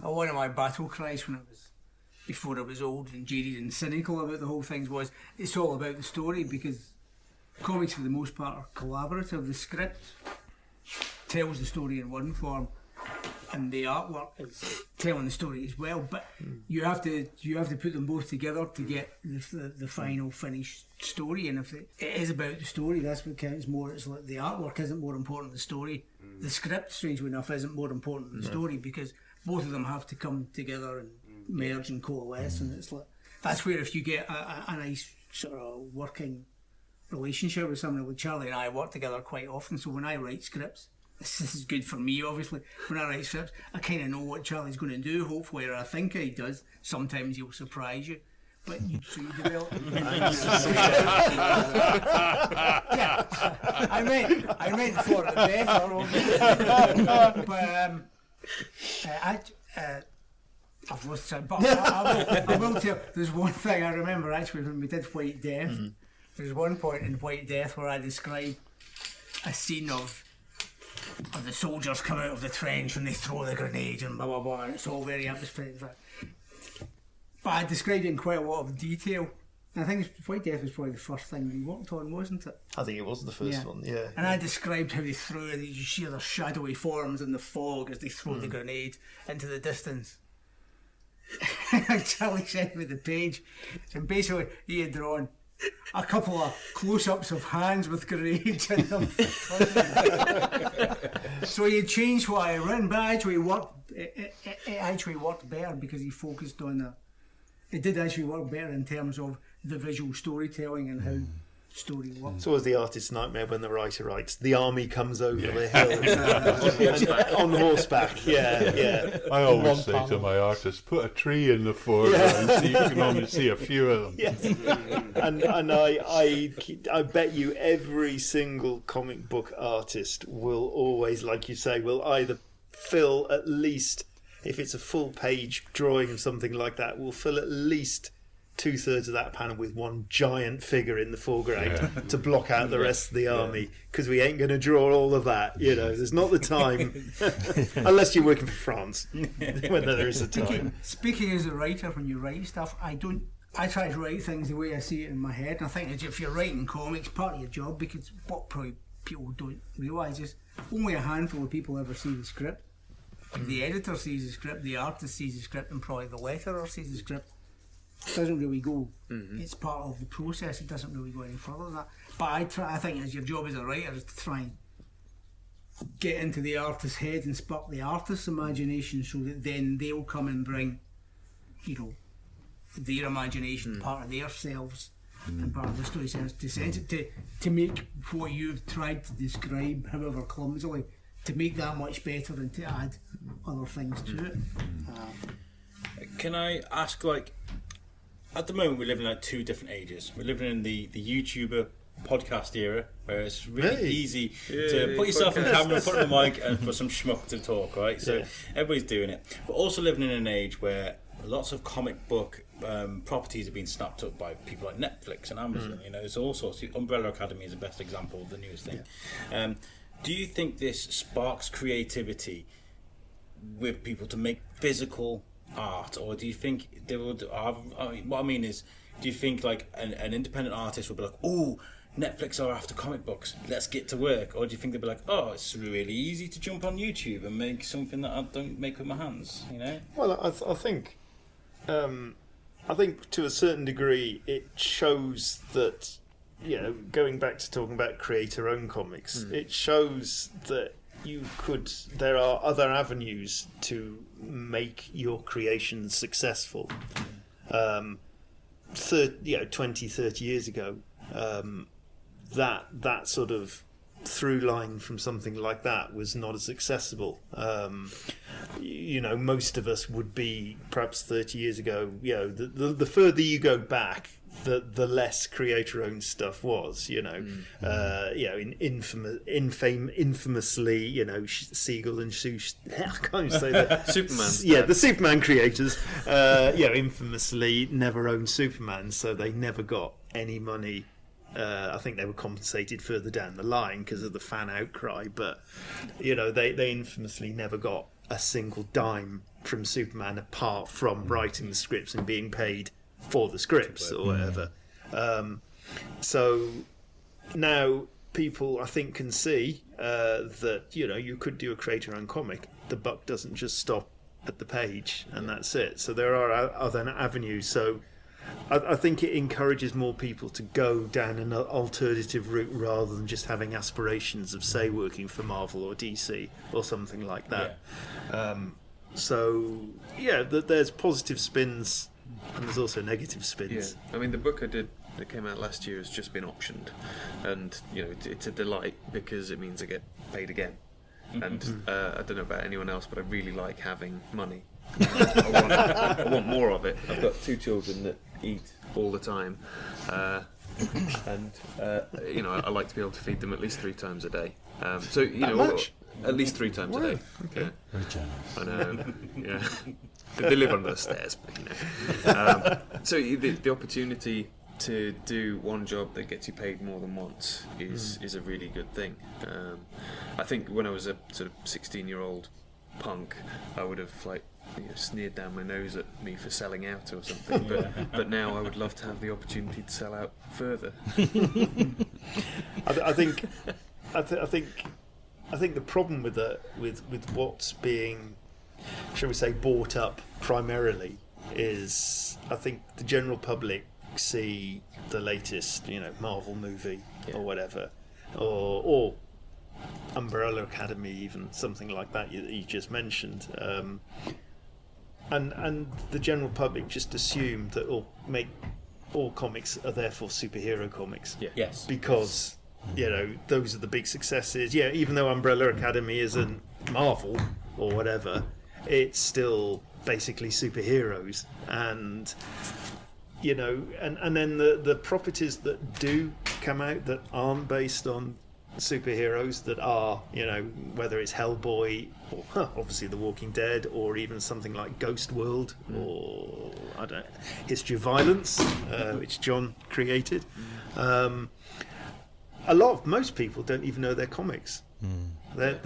One of my battle cries before I was old and jaded and cynical about the whole thing was, it's all about the story, because comics for the most part are collaborative. The script tells the story in one form and the artwork is telling the story as well, but you have to put them both together to get the final finished story. And if it is about the story, that's what counts more. It's like the artwork isn't more important than the story. The script, strangely enough, isn't more important than the story, because both of them have to come together and merge and coalesce. And it's like, that's where if you get a nice sort of working relationship with somebody, like Charlie and I work together quite often, so when I write scripts, this is good for me obviously, when I write scripts I kind of know what Charlie's going to do, hopefully, or I think he does. Sometimes he'll surprise you, but you develop. Yeah, I meant for the better, obviously. But I've lost it, but I will tell. There's one thing I remember actually when we did White Death. There's one point in White Death where I describe a scene of the soldiers come out of the trench and they throw the grenade and blah blah blah, and it's all very atmospheric. But I described it in quite a lot of detail. And I think White Death was probably the first thing we worked on, wasn't it? I think it was the first one, yeah. And I described how they threw it. You see their shadowy forms in the fog as they throw the grenade into the distance. And Charlie sent me the page, and basically he had drawn a couple of close-ups of hands with grenades in them. So he had changed what I written, but it actually worked better because he focused on it did actually work better in terms of the visual storytelling and how story works. It's always the artist's nightmare when the writer writes, "The army comes over the hill on horseback." Yeah. I always say to my artists, put a tree in the foreground so you can only see a few of them. Yes. and I bet you every single comic book artist will always, like you say, will either fill at least, if it's a full page drawing of something like that, will fill at least 2/3 of that panel with one giant figure in the foreground to block out the rest of the army, because we ain't going to draw all of that. There's not the time, unless you're working for France, when there is a time. Speaking as a writer, when you write stuff, I try to write things the way I see it in my head, and I think if you're writing comics, part of your job, because what probably people don't realise is only a handful of people ever see the script. The editor sees the script, the artist sees the script, and probably the letterer sees the script. It doesn't really go. It's part of the process. It doesn't really go any further than that. But I think as your job as a writer is to try and get into the artist's head and spark the artist's imagination, so that then they'll come and bring, their imagination, part of their selves, and part of the story sense to sense it, to make what you've tried to describe, however clumsily, to make that much better and to add other things to it. Can I ask, at the moment we're living in two different ages. We're living in the YouTuber podcast era, where it's really easy to put yourself on camera, put on the mic, and for some schmuck to talk, right? So everybody's doing it. We're also living in an age where lots of comic book properties have been snapped up by people like Netflix and Amazon. There's all sorts. Umbrella Academy is the best example of the newest thing. Do you think this sparks creativity with people to make physical art, or do you think they would what I mean is, do you think an independent artist would be like, oh, Netflix are after comic books, let's get to work, or do you think they'd be like, oh, it's really easy to jump on YouTube and make something that I don't make with my hands? Well, I think to a certain degree it shows that, going back to talking about creator-owned comics, it shows that there are other avenues to make your creations successful. 20, 30 years ago, that sort of through line from something like that was not as accessible. Most of us would be, perhaps 30 years ago, the further you go back, the less creator-owned stuff was, infamously, Siegel and Seuss, I can't even say that. Superman. The Superman creators, infamously never owned Superman, so they never got any money. I think they were compensated further down the line because of the fan outcry, but they infamously never got a single dime from Superman apart from writing the scripts and being paid for the scripts or whatever. So now people, I think, can see that you could do a creator-owned comic. The buck doesn't just stop at the page and that's it. So there are other avenues. So I think it encourages more people to go down an alternative route rather than just having aspirations of, say, working for Marvel or DC or something like that. There's positive spins and there's also negative spins. I mean, the book I did that came out last year has just been optioned, and it's a delight because it means I get paid again. And I don't know about anyone else, but I really like having money. I want more of it. I've got 2 children that eat all the time, and I like to be able to feed them at least 3 times a day. Much? At least 3 times a day. Okay. Very generous. I know. Yeah. They live under the stairs, but so the opportunity to do one job that gets you paid more than once is a really good thing. I think when I was a sort of 16-year-old punk, I would have sneered down my nose at me for selling out or something. But now I would love to have the opportunity to sell out further. I think the problem with what's being, shall we say, bought up primarily is, I think the general public see the latest, Marvel movie or whatever, or Umbrella Academy, even something like that you just mentioned, and the general public just assume that make all comics are therefore superhero comics. Yeah. Yes. Because, you know, those are the big successes. Yeah, even though Umbrella Academy isn't Marvel or whatever, it's still basically superheroes. And, you know, and then the properties that do come out that aren't based on superheroes, that are, you know, whether it's Hellboy or obviously The Walking Dead, or even something like Ghost World, or I don't know, History of Violence, which John created. Most people don't even know their comics.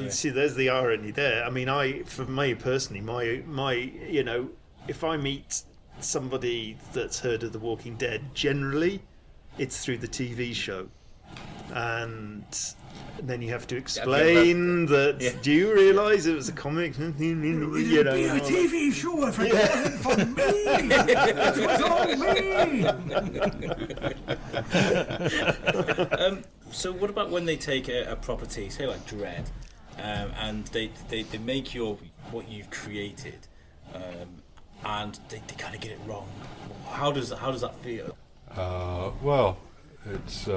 See, there's the irony there. I mean, for me personally, my you know, if I meet somebody that's heard of The Walking Dead, generally it's through the TV show, and then you have to explain that. Do you realise it was a comic? You know, Be a TV show if it wasn't for me. It was all me. So what about when they take a property, say like Dredd, and they make what you've created, and they kind of get it wrong? How does that feel? Well, it's.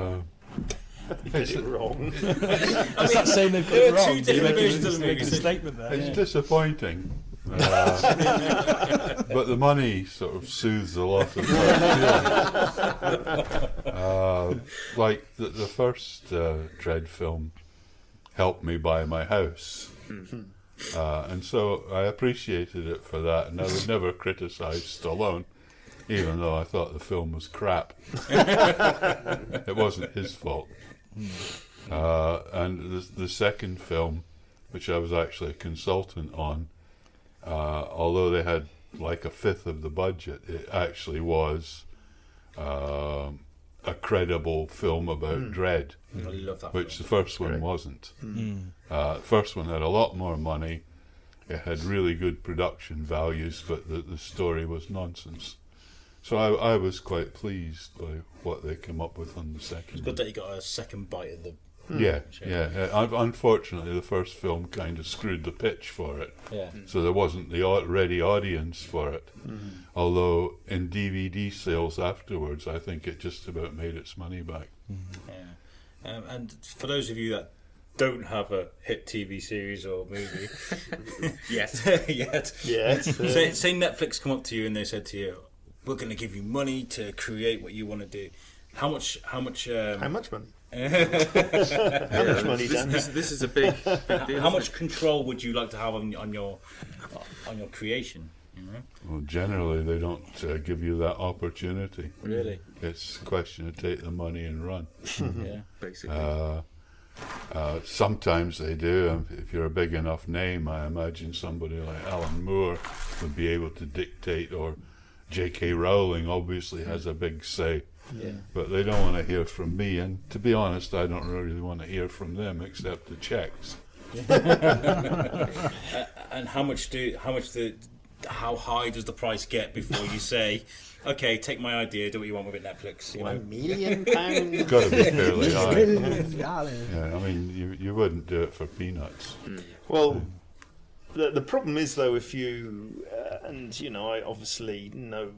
Get it wrong. Is that saying they've got it There are wrong? two different versions of the Making a movie. statement there. It's disappointing. But the money sort of soothes a lot of like the first Dredd film helped me buy my house. And so I appreciated it for that, and I would never criticise Stallone, even though I thought the film was crap. It wasn't his fault. And the second film, which I was actually a consultant on, although they had like a fifth of the budget, it actually was a credible film about Dredd, I love that. which the first one wasn't. The first one had a lot more money, it had really good production values, but the story was nonsense. So I was quite pleased by what they came up with on the second. It's good that you got a second bite of the. Yeah. Unfortunately, the first film kind of screwed the pitch for it. Yeah. So there wasn't the ready audience for it. Although in DVD sales afterwards, I think it just about made its money back. Yeah. And for those of you that don't have a hit TV series or movie yet, say Netflix come up to you and they said to you, "We're going to give you money to create what you want to do." How much money? How much money, Dan? This is a big deal. How much control would you like to have on your creation? You know? Well, generally they don't give you that opportunity. Really? It's a question of take the money and run. Yeah. Basically. Sometimes they do. If you're a big enough name, I imagine somebody like Alan Moore would be able to dictate, or J.K. Rowling obviously has a big say. Yeah. But they don't want to hear from me, and to be honest, I don't really want to hear from them except the checks. And how high does the price get before you say, "Okay, take my idea, do what you want with it, Netflix"? You know? £1 million. It's got to be fairly high. Yeah. Yeah, I mean, you wouldn't do it for peanuts. Well, the problem is, though, if you and you know, I obviously know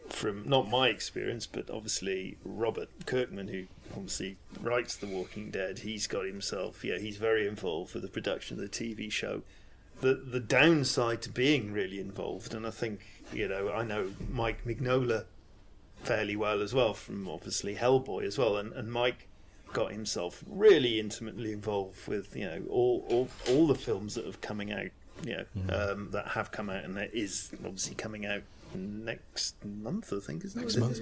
from not my experience, but obviously Robert Kirkman, who obviously writes The Walking Dead, he's got himself, he's very involved with the production of the TV show. The downside to being really involved, and I think, you know, I know Mike Mignola fairly well as well, from obviously Hellboy as well, and Mike got himself really intimately involved with, you know, all the films that have coming out, that have come out, and that is obviously coming out next month, I think, isn't it? Next month,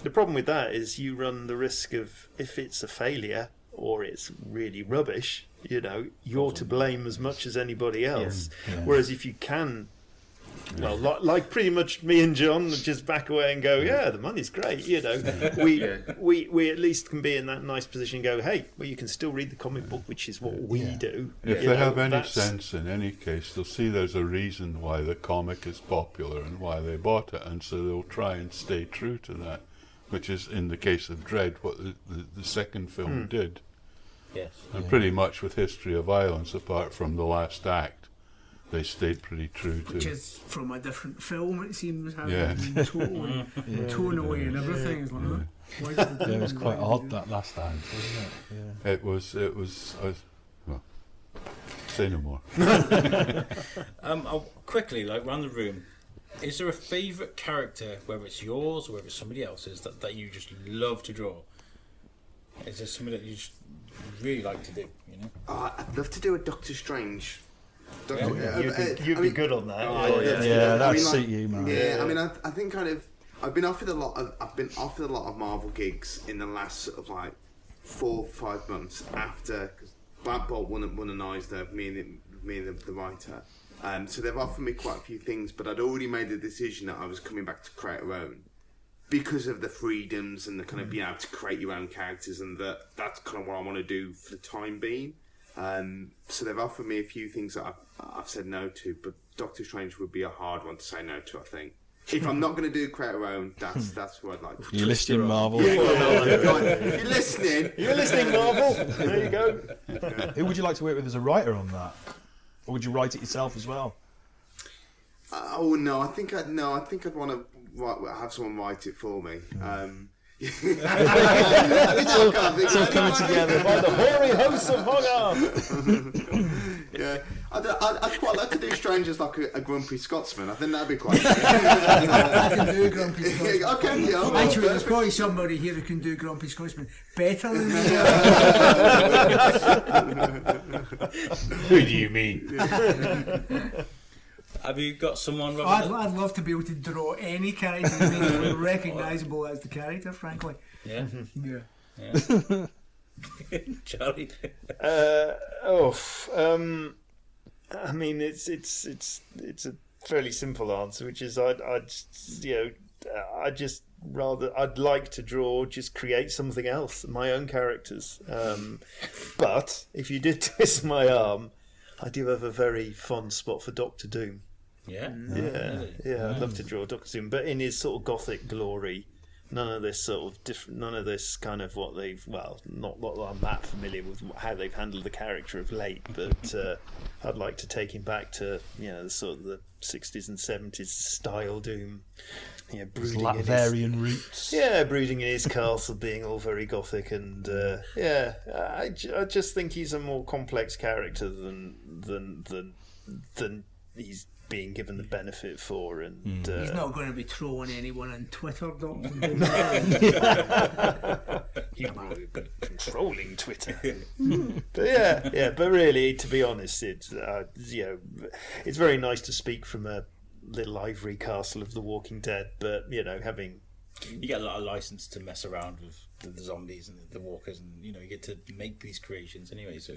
The problem with that is you run the risk of, if it's a failure or it's really rubbish, you know, you're to blame as much as anybody else. Whereas if you can, well, like pretty much me and John, just back away and go, the money's great, you know, we at least can be in that nice position and go, hey, well, you can still read the comic book, which is what we do. If they have any sense in any case, they'll see there's a reason why the comic is popular and why they bought it, and so they'll try and stay true to that, which is, in the case of Dredd, what the second film did. Yes. And pretty much with History of Violence, apart from the last act, they stayed pretty true Which to. is from a different film, it seems. How Yeah. totally torn away and everything. It's like, why did they do Yeah, it was that? quite Why did odd they do that last time, wasn't it? Yeah. It was. Well, say no more. I'll quickly, like, around the room, is there a favourite character, whether it's yours or whether it's somebody else's, that you just love to draw? Is there something that you just really like to do, you know? I'd love to do a Doctor Strange. You'd be good on that. Yeah, that'd like, suit you, man. Yeah, I mean, I think kind of I've been offered a lot of Marvel gigs in the last sort of like 4 or 5 months after, because Black Bolt won an Eisner, me and the writer. So they've offered me quite a few things, but I'd already made the decision that I was coming back to create our own because of the freedoms and the kind of being able to create your own characters, and that's kind of what I want to do for the time being. So they've offered me a few things that I've said no to, but Doctor Strange would be a hard one to say no to, I think. If I'm not going to do create our own, that's who I'd like to. You're listing Marvel. Yeah, if you're listening, Marvel. There you go. Who would you like to work with as a writer on that? Or would you write it yourself as well? Oh no, I think I'd want to have someone write it for me. It's all coming together. By the hoary hosts of Hoggar. Yeah, I'd quite like to do Strange as like a grumpy Scotsman. I think that'd be quite good. I can do Grumpy Scotsman. Okay, yeah. Actually, there's probably somebody here who can do Grumpy Scotsman better than me. Who do you mean? Have you got someone, Robert? I'd love to be able to draw any character and make it recognisable as the character, frankly. Yeah. Yeah. Charlie? I mean, it's a fairly simple answer, which is I'd like to draw, just create something else, my own characters. But if you did twist my arm, I do have a very fond spot for Doctor Doom. Yeah? Yeah, I'd love to draw Doctor Doom, but in his sort of gothic glory. None of this sort of different. None of this kind of what they've. Well, not that I'm that familiar with how they've handled the character of late, but I'd like to take him back to the sort of the 60s and 70s style Doom. Brooding Latverian roots. Yeah, brooding in his castle, being all very gothic, and I just think he's a more complex character than he's being given the benefit for, and He's not going to be trolling anyone on Twitter, Doctor. He will be controlling Twitter. But really, to be honest, it's very nice to speak from a little ivory castle of The Walking Dead, but having. You get a lot of license to mess around with the zombies and the walkers, and you get to make these creations anyway. So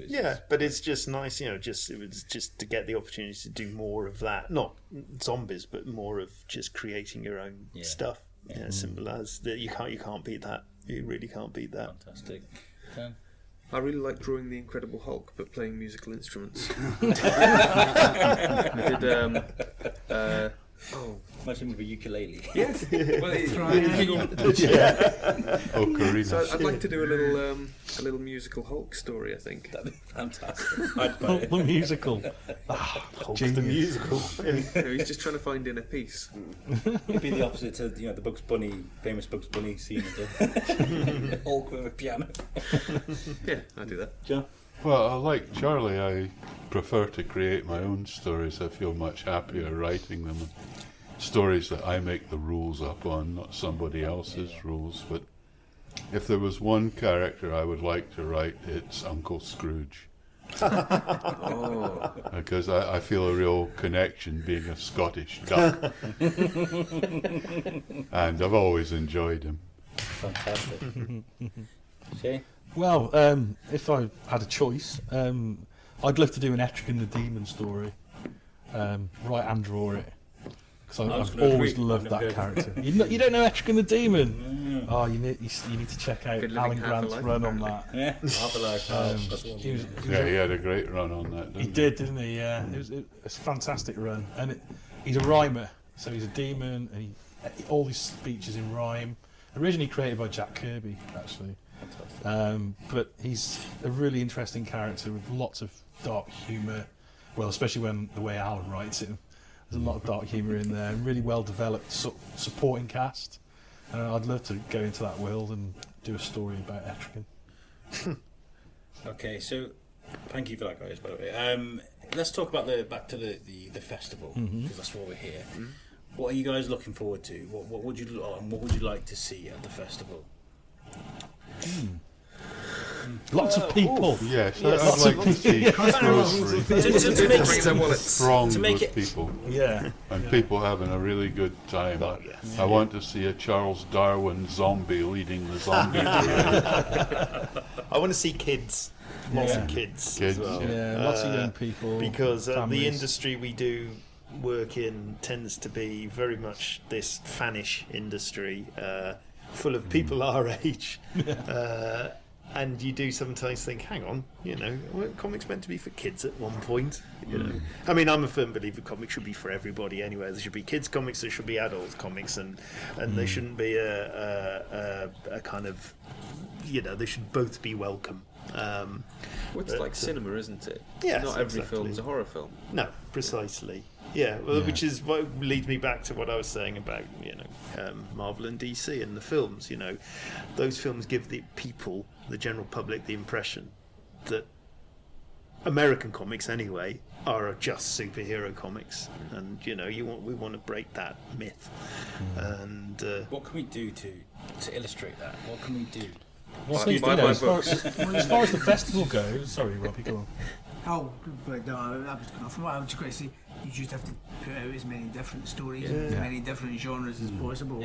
but it's just nice, it was just to get the opportunity to do more of that, not zombies, but more of just creating your own stuff. Yeah, simple as that. You can't beat that. You really can't beat that. Fantastic. Dan? I really like drawing the Incredible Hulk, but playing musical instruments. I did. Imagine with a ukulele. Yes. Well, Ocarina. So I'd like to do a little musical Hulk story. I think That'd be fantastic. I'd buy it. The musical. Hulk the musical. He's just trying to find inner peace. It'd be the opposite to the famous Bugs Bunny scene of the Hulk with a piano. Yeah, I do that. John? Well, like Charlie, I prefer to create my own stories. I feel much happier writing them. Stories that I make the rules up on, not somebody else's rules. But if there was one character I would like to write, it's Uncle Scrooge. Because I feel a real connection being a Scottish duck. And I've always enjoyed him. Fantastic. Shay? Well, if I had a choice, I'd love to do an Etrick and the Demon story. Write and draw it. Because I've always loved that character. You don't know Etrick and the Demon? Oh, you need to check out Alan Grant's run on that. Yeah, half a life. He had a great run on that, He did, didn't he? Yeah, it was a fantastic run. And he's a rhymer, so he's a demon, and all his speeches in rhyme. Originally created by Jack Kirby, actually. But he's a really interesting character with lots of dark humour, well, especially when the way Alan writes it, there's a lot of dark humour in there, and really well developed supporting cast. I'd love to go into that world and do a story about Etrigan. Okay, so thank you for that, guys. By the way, let's talk about back to the festival, because that's why we're here. What are you guys looking forward to? What would you like to see at the festival? Lots of people. Yes, I'd like to see Shrewsbury thronged with people. Yeah. And people having a really good time. I want to see a Charles Darwin zombie leading the zombie parade. I want to see kids. Lots of kids as well. Yeah, lots of young people. Because the families. industry we do work in tends to be very much this fannish industry, full of people our age. And you do sometimes think, hang on, weren't comics meant to be for kids at one point? I mean, I'm a firm believer comics should be for everybody anyway. There should be kids comics, there should be adult comics, and they shouldn't be a kind of, they should both be welcome. Well, it's like cinema, isn't it? Yes, not every exactly. film's a horror film. No, precisely. Yeah, well, which is what leads me back to what I was saying about Marvel and DC and the films. Those films give the people, the general public, the impression that American comics, anyway, are just superhero comics, and we want to break that myth. And what can we do to illustrate that? What can we do? Well, I think, as far as the festival goes, sorry, Robbie, go on. Oh, but no, I was going off. I was just going to say, you just have to put out as many different stories and as many different genres as possible.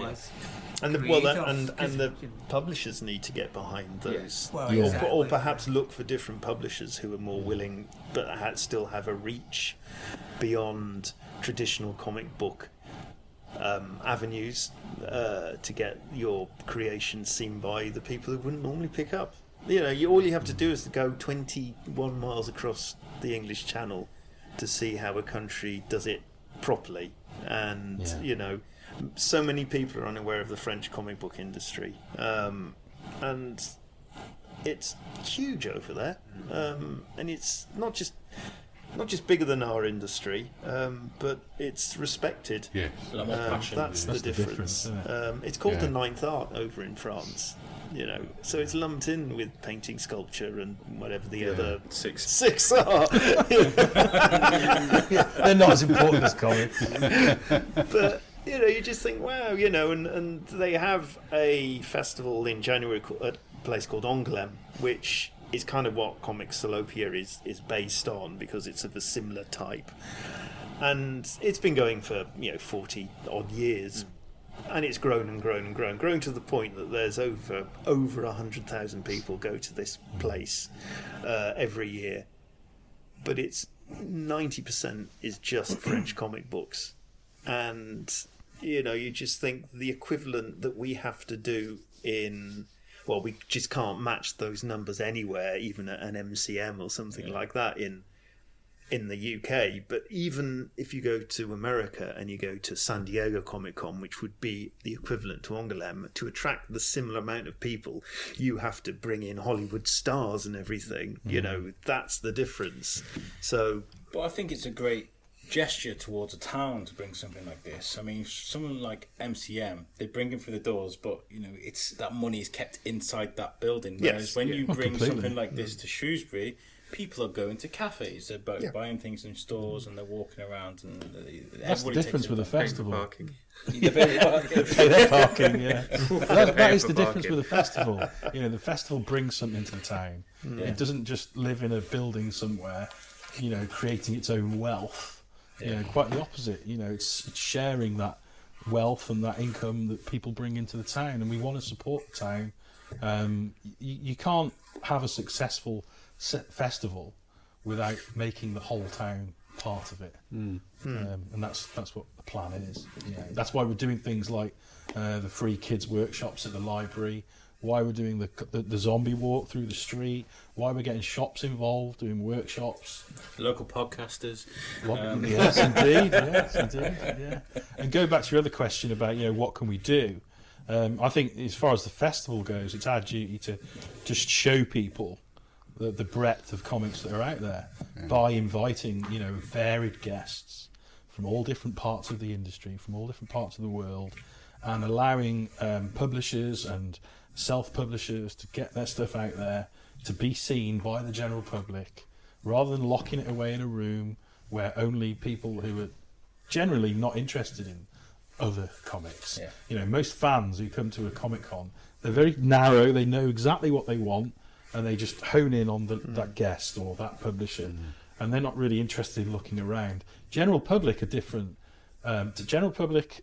And the publishers need to get behind those, or perhaps look for different publishers who are more willing, but still have a reach beyond traditional comic book avenues to get your creation seen by the people who wouldn't normally pick up. All you have to do is to go 21 miles across the English Channel to see how a country does it properly. And, so many people are unaware of the French comic book industry. And it's huge over there. And it's not just bigger than our industry, but it's respected. Yes. That's the difference. It's called the ninth art over in France. So it's lumped in with painting, sculpture, and whatever the other six are. They're not as important as comics. But you just think, wow, and they have a festival in January at a place called Angoulême, which is kind of what Comic Salopia is based on, because it's of a similar type, and it's been going for 40 odd years. And it's grown and grown and grown to the point that there's over 100,000 people go to this place every year. But it's 90% is just French comic books, and you just think the equivalent that we have to do we just can't match those numbers anywhere, even at an MCM or something like that in the UK. But even if you go to America and you go to San Diego Comic Con, which would be the equivalent to Angoulême, to attract the similar amount of people, you have to bring in Hollywood stars and everything. That's the difference. So, but I think it's a great gesture towards a town to bring something like this. I mean, someone like MCM, they bring him through the doors, but it's that money is kept inside that building. Whereas when you bring something like this to Shrewsbury, people are going to cafes, they're buying things in stores, and they're walking around, and that's the difference with a festival. Parking. Their parking, yeah. That is the difference with a festival. The festival brings something to the town. It doesn't just live in a building somewhere, creating its own wealth. Quite the opposite. It's sharing that wealth and that income that people bring into the town, and we want to support the town. You can't have a successful festival without making the whole town part of it, and that's what the plan is. That's why we're doing things like the free kids workshops at the library, why we're doing the zombie walk through the street, why we're getting shops involved, doing workshops, local podcasters. Yes, indeed, yeah. And going back to your other question about what can we do, I think as far as the festival goes, it's our duty to just show people the breadth of comics that are out there. by inviting, varied guests from all different parts of the industry, from all different parts of the world, and allowing publishers and self-publishers to get their stuff out there, to be seen by the general public, rather than locking it away in a room where only people who are generally not interested in other comics. Most fans who come to a Comic-Con, they're very narrow, they know exactly what they want, and they just hone in on that guest or that publisher, and they're not really interested in looking around. General public are different. The general public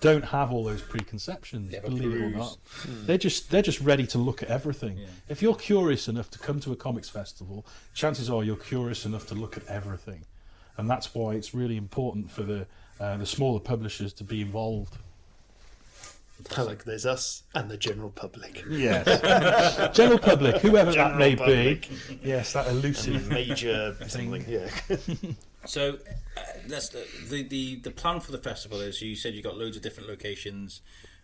don't have all those preconceptions, believe it or not. They're just ready to look at everything. If you're curious enough to come to a comics festival, chances are you're curious enough to look at everything, and that's why it's really important for the smaller publishers to be involved. Like there's us and the general public. Yes. General public, whoever that may be. Yes, that elusive major something. Yeah. So, the plan for the festival is, you said you got loads of different locations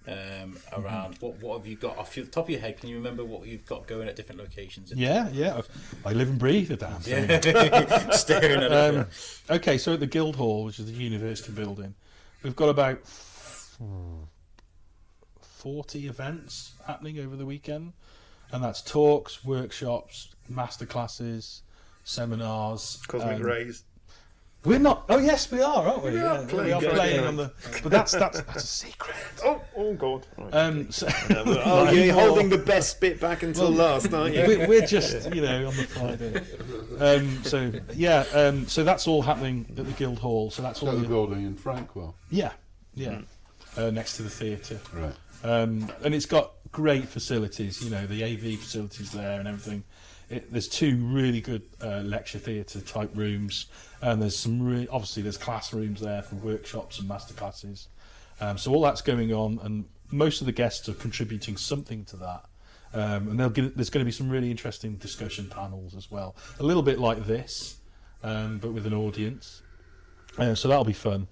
around. What have you got off the top of your head? Can you remember what you've got going at different locations? Yeah. I live and breathe the damn thing. Staring at it. Okay, so at the Guildhall, which is the university building, we've got about 40 events happening over the weekend, and that's talks, workshops, masterclasses, seminars. Cosmic Rays. We're not. Oh yes, we are, aren't we? We are playing on the. But that's a secret. Oh God. Right. You're holding the best bit back until last, aren't you? We're just on the Friday. So that's all happening at the Guildhall. So that's all the building in Frankwell. Yeah. Next to the theatre. Right. And it's got great facilities. The AV facilities there and everything. There's two really good lecture theatre type rooms, and there's some obviously there's classrooms there for workshops and masterclasses. So all that's going on, and most of the guests are contributing something to that. And there's going to be some really interesting discussion panels as well, a little bit like this, but with an audience. So that'll be fun,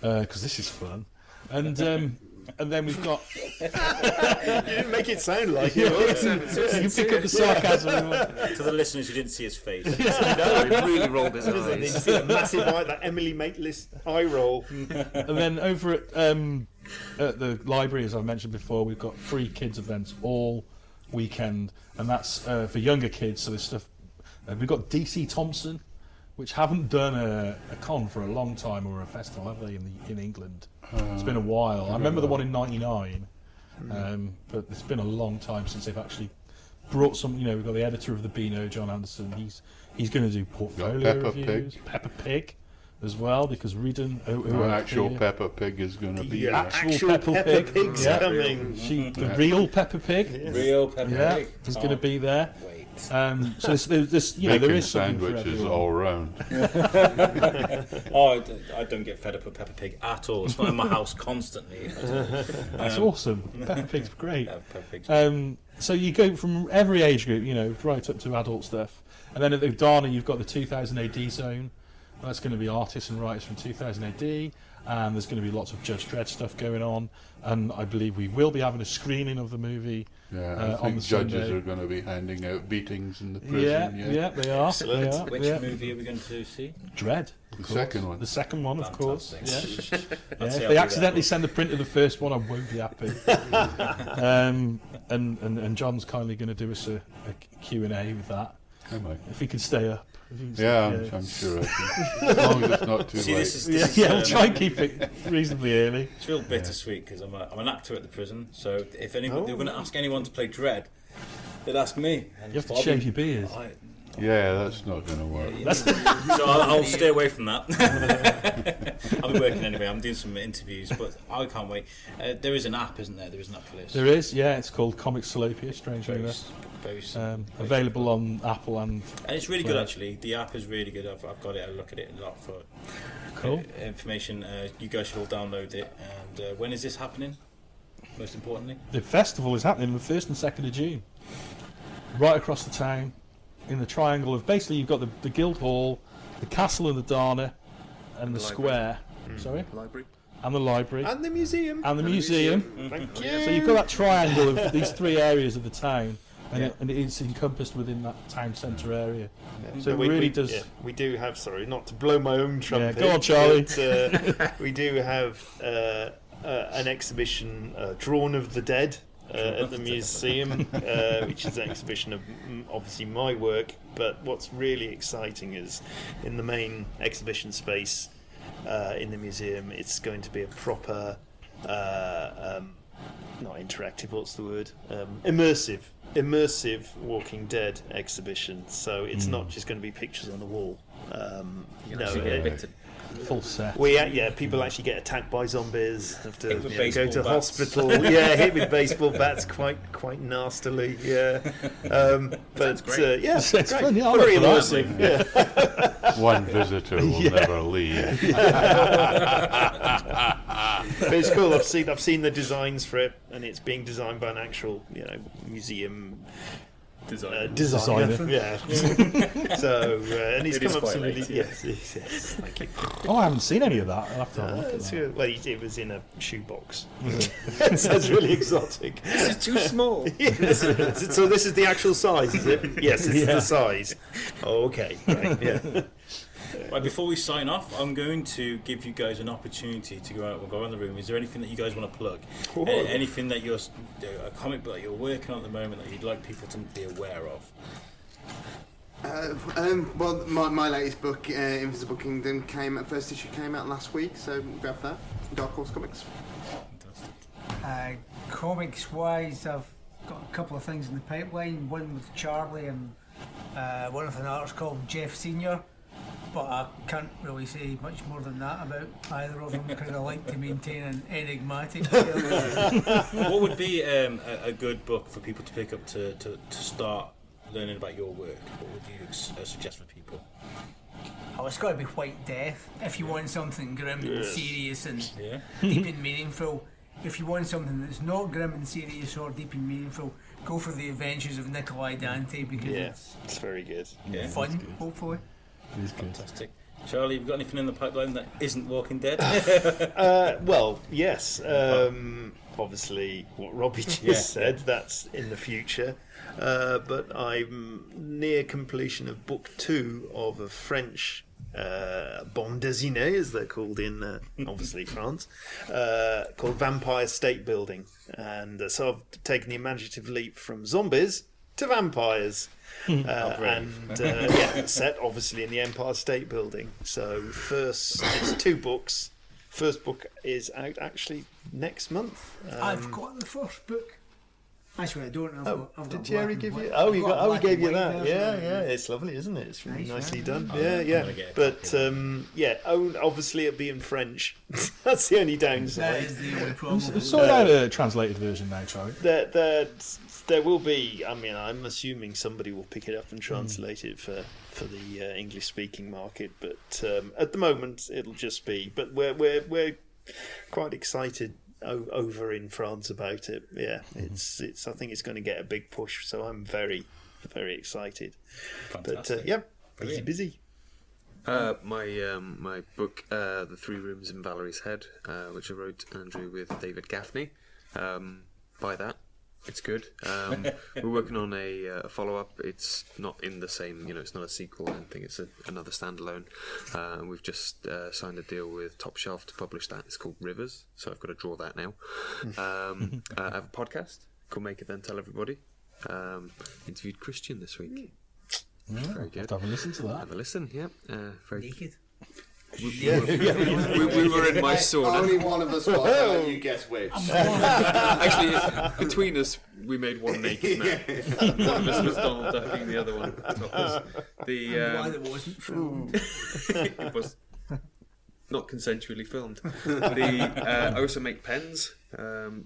because this is fun. And then we've got. You didn't make it sound like it. You pick up the sarcasm. To the listeners who didn't see his face. No, he really rolled his You eyes. see a massive eye, that Emily Maitlis eye roll. And then over at the library, as I mentioned before, we've got free kids events all weekend, and that's for younger kids. So there's stuff. We've got DC Thompson, which haven't done a con for a long time, or a festival, have they, in England? It's been a while. I remember the one in '99, but it's been a long time since they've actually brought some. We've got the editor of the Beano, John Anderson. He's going to do portfolio reviews. Peppa Pig as well, because Reedon, An actual Peppa Pig is going to be there. actual Peppa Pig's coming. The real Peppa Pig. Yes. Real Peppa Pig. Is going to be there. Wait. So there's Bacon there is something for sandwiches everyone. all round. I don't get fed up with Peppa Pig at all. It's not in my house constantly. That's awesome. Peppa Pig's great. Peppa Pig's So you go from every age group, right up to adult stuff. And then at the Dana, you've got the 2000 AD zone. That's going to be artists and writers from 2000 AD. And there's going to be lots of Judge Dredd stuff going on. And I believe we will be having a screening of the movie. Yeah, I on think the judges Sunday. are going to be handing out beatings in the prison. Yeah, they are. Excellent. They are. Which movie are we going to see? Dread. The second one. The second one, of course. Fantastic. Yeah. Let's see If how they big accidentally that send the print of the first one, I won't be happy. And John's kindly going to do us a Q&A with that, Am I? if he can stay up. Yeah, I'm sure I can. As long as it's not too See, late. this is We'll try and keep it reasonably early. It's real bittersweet because I'm an actor at the prison. So if anyone they were going to ask anyone to play Dredd, they'd ask me. And You have to Bobby, shave your beard. Yeah, that's not going to work. So I'll stay away from that. I'll be working anyway. I'm doing some interviews, but I can't wait. There is an app, isn't there? There is an app for this. There is, yeah. It's called Comic Salopia, strangely enough. Available on Apple and it's really good actually. The app is really good. I've got it. I look at it a lot for information. You guys should all download it. And when is this happening? Most importantly, the festival is happening on the 1st and 2nd of June, right across the town, in the triangle of basically you've got the Guildhall, the castle and the Dana, and the square. Sorry, Library. and the library, And the museum. and the museum. Thank you. So you've got that triangle of these three areas of the town, and it is encompassed within that town centre area. So it we, really we, does. yeah, we do have. Sorry, not to blow my own trumpet. go on, Charlie. But, we do have an exhibition, Drawn of the Dead, at the museum, which is an exhibition of obviously my work. But what's really exciting is in the main exhibition space in the museum, it's going to be a proper, not interactive. What's the word? Immersive Walking Dead exhibition. So it's not just going to be pictures on the wall. Full set. People actually get attacked by zombies, have to with go to baseball bats. hospital. Hit with baseball bats quite nastily. But great. it's It's great. fun, yeah, I'm Very up for that. immersive. Yeah. One visitor will never leave. But it's cool. I've seen the designs for it, and it's being designed by an actual museum designer. Yeah. So and he's It come is up with some quite really late, yeah. yes. Thank you. Oh, I haven't seen any of that. I'll have to have a look at It's that. good. Well, it was in a shoebox. Sounds really exotic. This is too small. Yes. So this is the actual size, is it? Yes, this is the size. Oh, okay. Right. Yeah. Right, before we sign off, I'm going to give you guys an opportunity to go out. We'll go around the room. Is there anything that you guys want to plug? Anything that you're a comic book that you're working on at the moment that you'd like people to be aware of? Well, my latest book, Invisible Kingdom, first issue came out last week, so grab that. Dark Horse Comics. Comics wise, I've got a couple of things in the pipeline. One with Charlie and one with an artist called Jeff Senior. But I can't really say much more than that about either of them because I like to maintain an enigmatic. What would be a good book for people to pick up to start learning about your work? What would you suggest for people? Oh, it's got to be White Death if you want something grim and serious and Yeah. deep and meaningful. If you want something that's not grim and serious or deep and meaningful, go for The Adventures of Nikolai Dante because It's very good. Yeah. it's fun, hopefully. It is good. Fantastic. Charlie, have you got anything in the pipeline that isn't Walking Dead? Well, yes. Obviously, what Robbie just said, that's in the future. But I'm near completion of book 2 of a French bande dessinée, as they're called in, obviously, France, called Vampire State Building. And so I've taken the imaginative leap from zombies to vampires. Set obviously in the Empire State Building. So first, it's 2 books. First book is out actually next month. I've got the first book. Actually, I don't. I've got Did black Jerry and give white. you? I've He got gave you black and that. white Yeah, version. yeah. It's lovely, isn't it? It's really Nice, nicely yeah. done. I'm Yeah. gonna get a But copy. obviously it'll be in French. That's the only That downside. is the only problem. Sort out a translated version now, Charlie. There will be. I mean, I'm assuming somebody will pick it up and translate it for the English speaking market. But at the moment, it'll just be. But we're quite excited over in France about it. Yeah, it's. I think it's going to get a big push. So I'm very, very excited. Fantastic. But Brilliant. busy. My book, The Three Rooms in Valerie's Head, which I wrote, Andrew, with David Gaffney. Buy that. It's good. We're working on a follow-up. It's not in the same, it's not a sequel or anything. It's another standalone. We've just signed a deal with Top Shelf to publish that. It's called Rivers, so I've got to draw that now. I have a podcast called Make It Then Tell Everybody. Interviewed Christian this week. Very good. Have a listen to that. Have a listen, yeah. Very Naked. we were in my sauna. Only one of us was. I'll let you guess which. Actually, between us, we made one naked man. One of us was Donald Ducking, the other one was the. Why that wasn't true. It was not consensually filmed. I also make pens.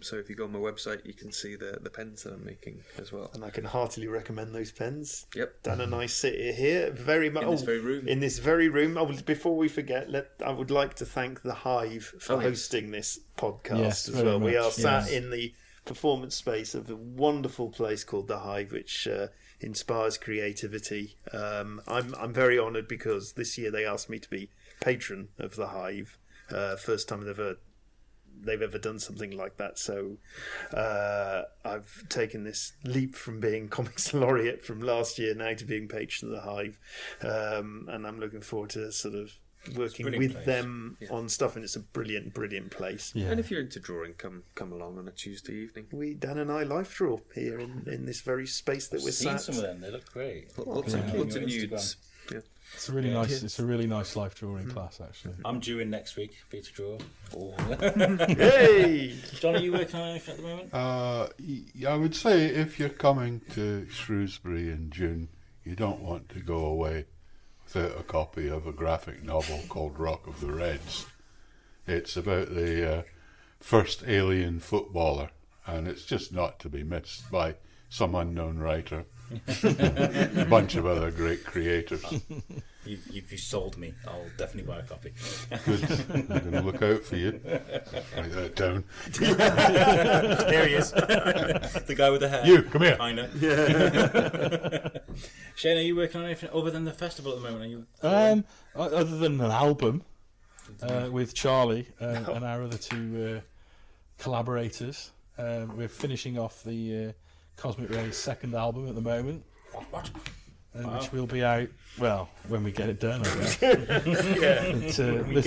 So if you go on my website, you can see the pens that I'm making as well. And I can heartily recommend those pens. Yep. Done a nice sit here. Very much In this very room. In this very room. Before we forget, I would like to thank the Hive for Oh, yes. hosting this podcast Yes, as very well. We much, are sat yes. in the performance space of a wonderful place called the Hive, which inspires creativity. I'm very honoured because this year they asked me to be patron of the Hive. First time they've ever they've ever done something like that. So I've taken this leap from being Comics Laureate from last year now to being patron of the Hive, and I'm looking forward to sort of working with place. them on stuff, and it's a brilliant place. Yeah. And if you're into drawing, come along on a Tuesday evening. Dan and I life draw here in this very space that we're Seen sat. some of them. They look great. Lots Yeah. of Your nudes. Instagram. Yeah. It's a really nice. It's a really nice life drawing class, actually. I'm due in next week for you to draw. Hey! John, are you working on anything at the moment? I would say if you're coming to Shrewsbury in June, you don't want to go away without a copy of a graphic novel called Rock of the Reds. It's about the first alien footballer, and it's just not to be missed by some unknown writer. A bunch of other great creators. You've sold me. I'll definitely buy a copy. Good. I'm going to look out for you. Write that down. There he is. The guy with the hair. You, come here. I know. Shane, are you working on anything other than the festival at the moment? Are you? Other than an album with Charlie and our other two collaborators, we're finishing off the Cosmic Ray's second album at the moment. What? Which will be out, well, when we get it done, I guess. Yeah,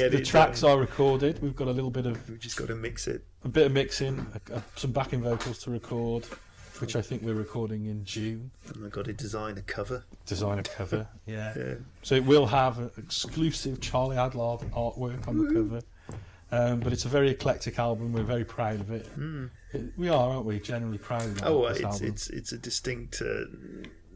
The tracks are recorded. We've got a little bit of... We've just got to mix it. A bit of mixing, some backing vocals to record, which I think we're recording in June. And I've got to design a cover. Design a cover, yeah. Yeah. So it will have an exclusive Charlie ADLARD artwork on the cover. But it's a very eclectic album. We're very proud of it. We are, aren't we? Generally proud of this album. It's a distinct.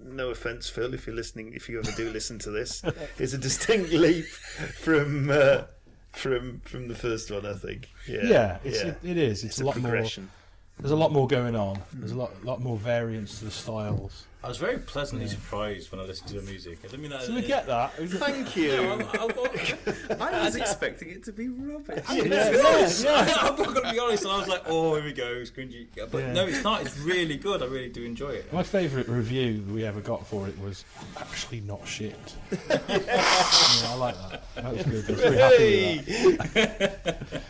No offense, Phil, if you're listening, if you ever do listen to this, it's a distinct leap from the first one, I think. Yeah, it is. It's a lot progression. more. There's a lot more going on. There's a lot more variance to the styles. I was very pleasantly surprised when I listened to the music. I didn't mean that. So we get that. Thank you. I was expecting it to be rubbish. I'm not going to be honest, and I was like, "Oh, here we go, it's cringy." But no, it's not. It's really good. I really do enjoy it. My favourite review we ever got for it was actually not shit. I like that. That was good. I was very happy with that.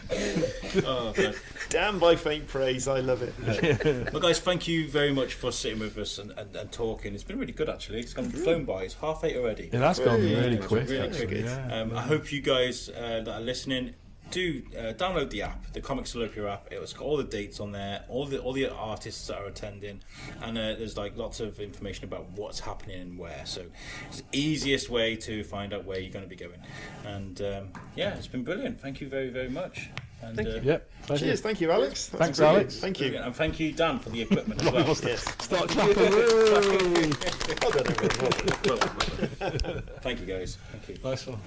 Oh, God. Damn by faint praise, I love it. Well, guys, thank you very much for sitting with us and talking. It's been really good, actually. It's gone flown by. It's 8:30 already. It has gone really quick. Really actually, quick. yeah. I hope you guys that are listening do download the app, the Comic Salopia app. It's got all the dates on there, all the artists that are attending, and there's like lots of information about what's happening and where. So it's the easiest way to find out where you're going to be going. And it's been brilliant. Thank you very, very much. And, Thank you. Yep. Pleasure. Cheers, thank you, Alex. That's Thanks, brilliant. Alex. Thank you. and thank you, Dan, for the equipment as well. Yes. Start clapping. Well done, everyone. Thank you, guys. Thank you. Nice one.